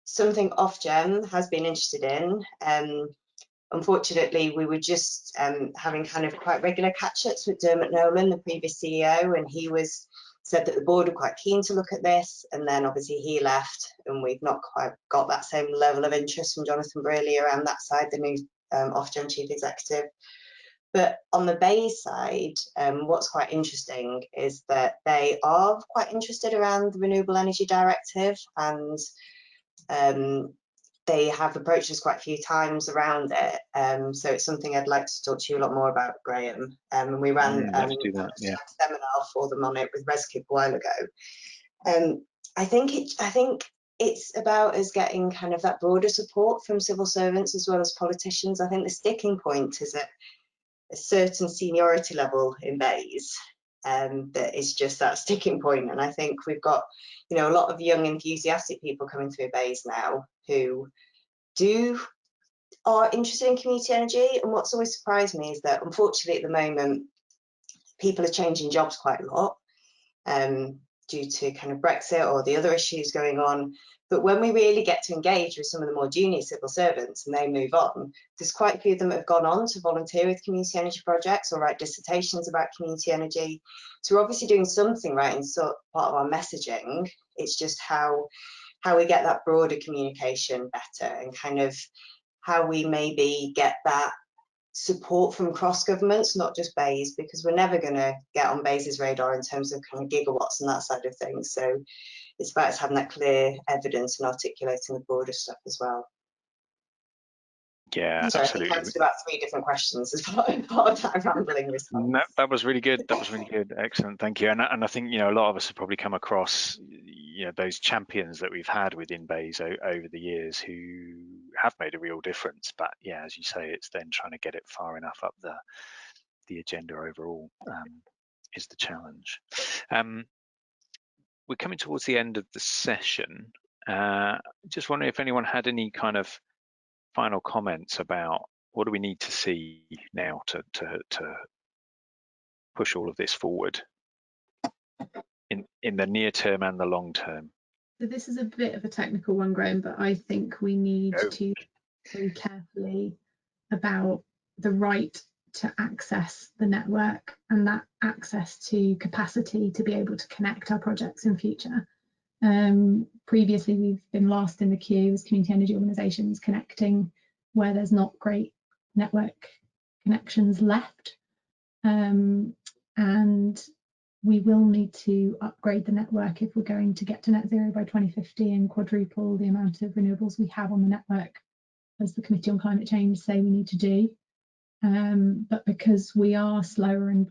something Ofgem has been interested in. Unfortunately, we were just having kind of quite regular catch-ups with Dermot Nolan, the previous CEO, and he said that the board were quite keen to look at this, and then obviously he left, and we've not quite got that same level of interest from Jonathan Brearley around that side, the new Ofgem chief executive. But on the BEIS side, what's quite interesting is that they are quite interested around the Renewable Energy Directive, and they have approached us quite a few times around it. So it's something I'd like to talk to you a lot more about, Graham. And we ran a seminar for them on it with ResCube a while ago. I think it's about us getting kind of that broader support from civil servants as well as politicians. I think the sticking point is at a certain seniority level in BEIS. That is just that sticking point. And I think we've got, you know, a lot of young enthusiastic people coming through BEIS now who are interested in community energy. And what's always surprised me is that unfortunately at the moment people are changing jobs quite a lot due to kind of Brexit or the other issues going on. But when we really get to engage with some of the more junior civil servants and they move on, there's quite a few of them that have gone on to volunteer with community energy projects or write dissertations about community energy. So we're obviously doing something right in part of our messaging. It's just how we get that broader communication better and kind of how we maybe get that support from cross governments, not just BEIS, because we're never going to get on BEIS's radar in terms of kind of gigawatts and that side of things. So it's about us having that clear evidence and articulating the broader stuff as well. Yeah, sorry, absolutely. I think I answered about 3 different questions as part of that rambling response. No, that was really good. That was really good. Excellent. Thank you. And I think, you know, a lot of us have probably come across, you know, those champions that we've had within BEIS over the years who have made a real difference. But yeah, as you say, it's then trying to get it far enough up the agenda overall is the challenge. We're coming towards the end of the session. Just wondering if anyone had any kind of final comments about what do we need to see now to push all of this forward in the near term and the long term. So this is a bit of a technical one, Graham, but I think we need to think very carefully about the right to access the network and that access to capacity to be able to connect our projects in future. Previously, we've been last in the queue as community energy organisations connecting where there's not great network connections left. And we will need to upgrade the network if we're going to get to net zero by 2050 and quadruple the amount of renewables we have on the network, as the Committee on Climate Change say we need to do. But because we are slower and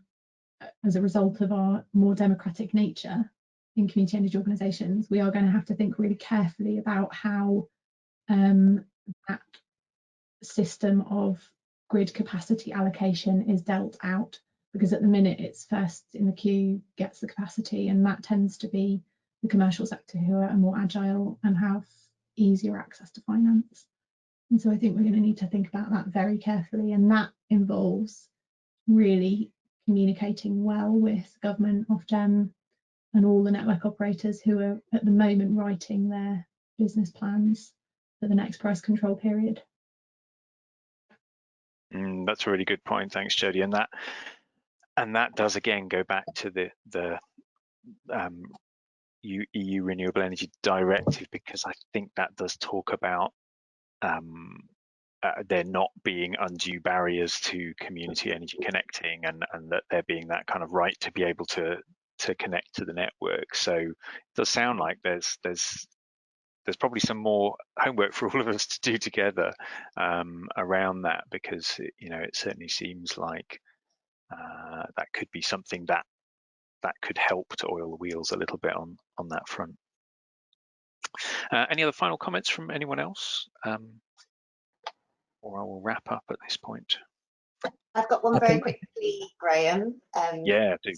as a result of our more democratic nature in community energy organisations, we are going to have to think really carefully about how that system of grid capacity allocation is dealt out, because at the minute it's first in the queue gets the capacity, and that tends to be the commercial sector who are more agile and have easier access to finance. And so I think we're going to need to think about that very carefully, and that involves really communicating well with government, Ofgem and all the network operators who are at the moment writing their business plans for the next price control period. That's a really good point. Thanks, Jodie. And that does again go back to the EU Renewable Energy Directive, because I think that does talk about there not being undue barriers to community energy connecting, and that there being that kind of right to be able to connect to the network. So it does sound like there's probably some more homework for all of us to do together around that, because it certainly seems like that could be something that could help to oil the wheels a little bit on that front. Any other final comments from anyone else? Or I will wrap up at this point. I've got one very quickly, Graham. Yeah, do.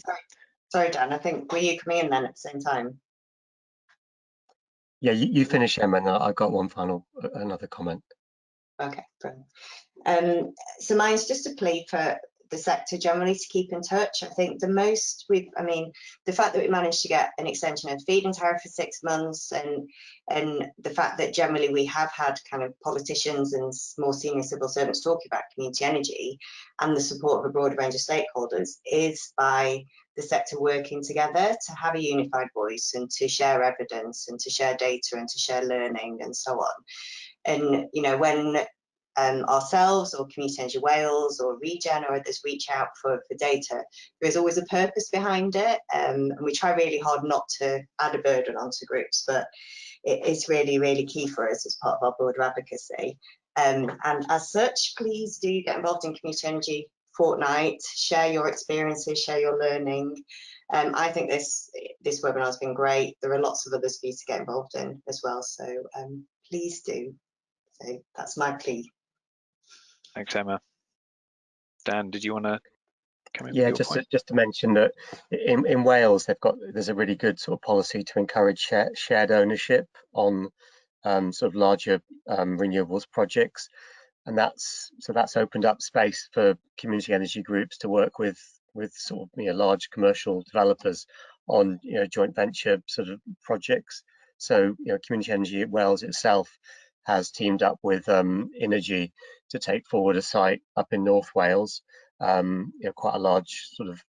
Sorry, Dan, I think, were you coming in then at the same time? Yeah, you finish, Emma, and I've got another comment. Okay, brilliant. So mine's just a plea for the sector generally to keep in touch. I think the fact that we managed to get an extension of feed-in tariff for 6 months, and the fact that generally we have had kind of politicians and more senior civil servants talking about community energy and the support of a broader range of stakeholders is by the sector working together to have a unified voice and to share evidence and to share data and to share learning and so on. And when ourselves or Community Energy Wales or Regen or others reach out for data, there is always a purpose behind it, and we try really hard not to add a burden onto groups, but it's really, really key for us as part of our broader advocacy. And as such, please do get involved in Community Energy Fortnight, share your experiences, share your learning. I think this webinar has been great. There are lots of others for you to get involved in as well, so please do. So that's my plea. Thanks, Emma. Dan, did you want to come in? Yeah, just to mention that in Wales there's a really good sort of policy to encourage shared ownership on sort of larger renewables projects, and that's opened up space for community energy groups to work with sort of large commercial developers on joint venture sort of projects. So Community Energy Wales itself has teamed up with Energy to take forward a site up in North Wales, quite a large sort of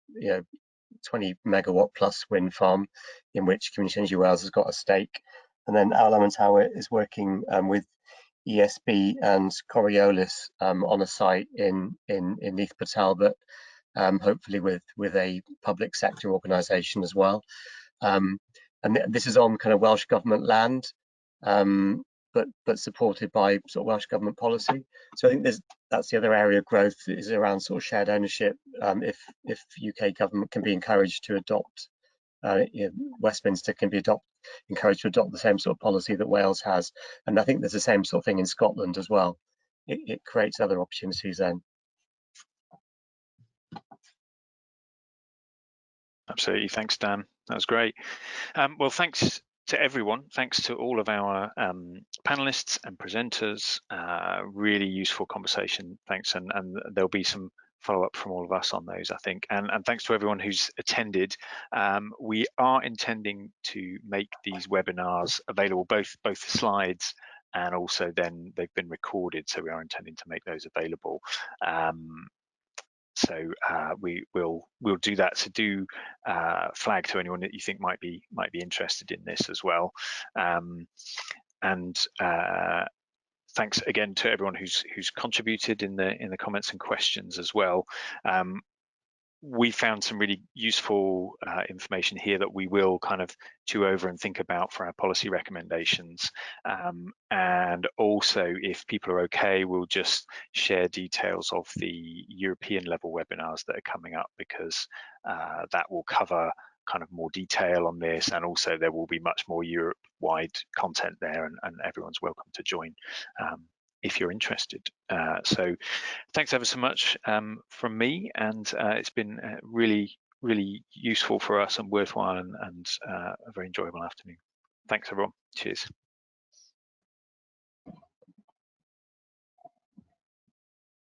20 megawatt plus wind farm in which Community Energy Wales has got a stake. And then Alaman Tower is working with ESB and Coriolis on a site in Neath Talbot, hopefully with a public sector organisation as well. And this is on kind of Welsh Government land, but supported by sort of Welsh Government policy. So I think that's the other area of growth is around sort of shared ownership. If UK government can be encouraged to adopt, Westminster can be encouraged to adopt the same sort of policy that Wales has, and I think there's the same sort of thing in Scotland as well. It creates other opportunities then. Absolutely, thanks, Dan. That was great. Well, thanks to everyone. Thanks to all of our panelists and presenters. Really useful conversation. Thanks, and there'll be some follow-up from all of us on those, I think. And thanks to everyone who's attended. We are intending to make these webinars available, both the slides and also then they've been recorded, so we are intending to make those available. So we'll do that. So do flag to anyone that you think might be interested in this as well. Thanks again to everyone who's contributed in the comments and questions as well. We found some really useful information here that we will kind of chew over and think about for our policy recommendations. And also, if people are okay, we'll just share details of the European level webinars that are coming up, because that will cover kind of more detail on this, and also there will be much more Europe-wide content there, and everyone's welcome to join if you're interested. So thanks ever so much from me, and it's been really, really useful for us and worthwhile, and a very enjoyable afternoon. Thanks everyone. Cheers.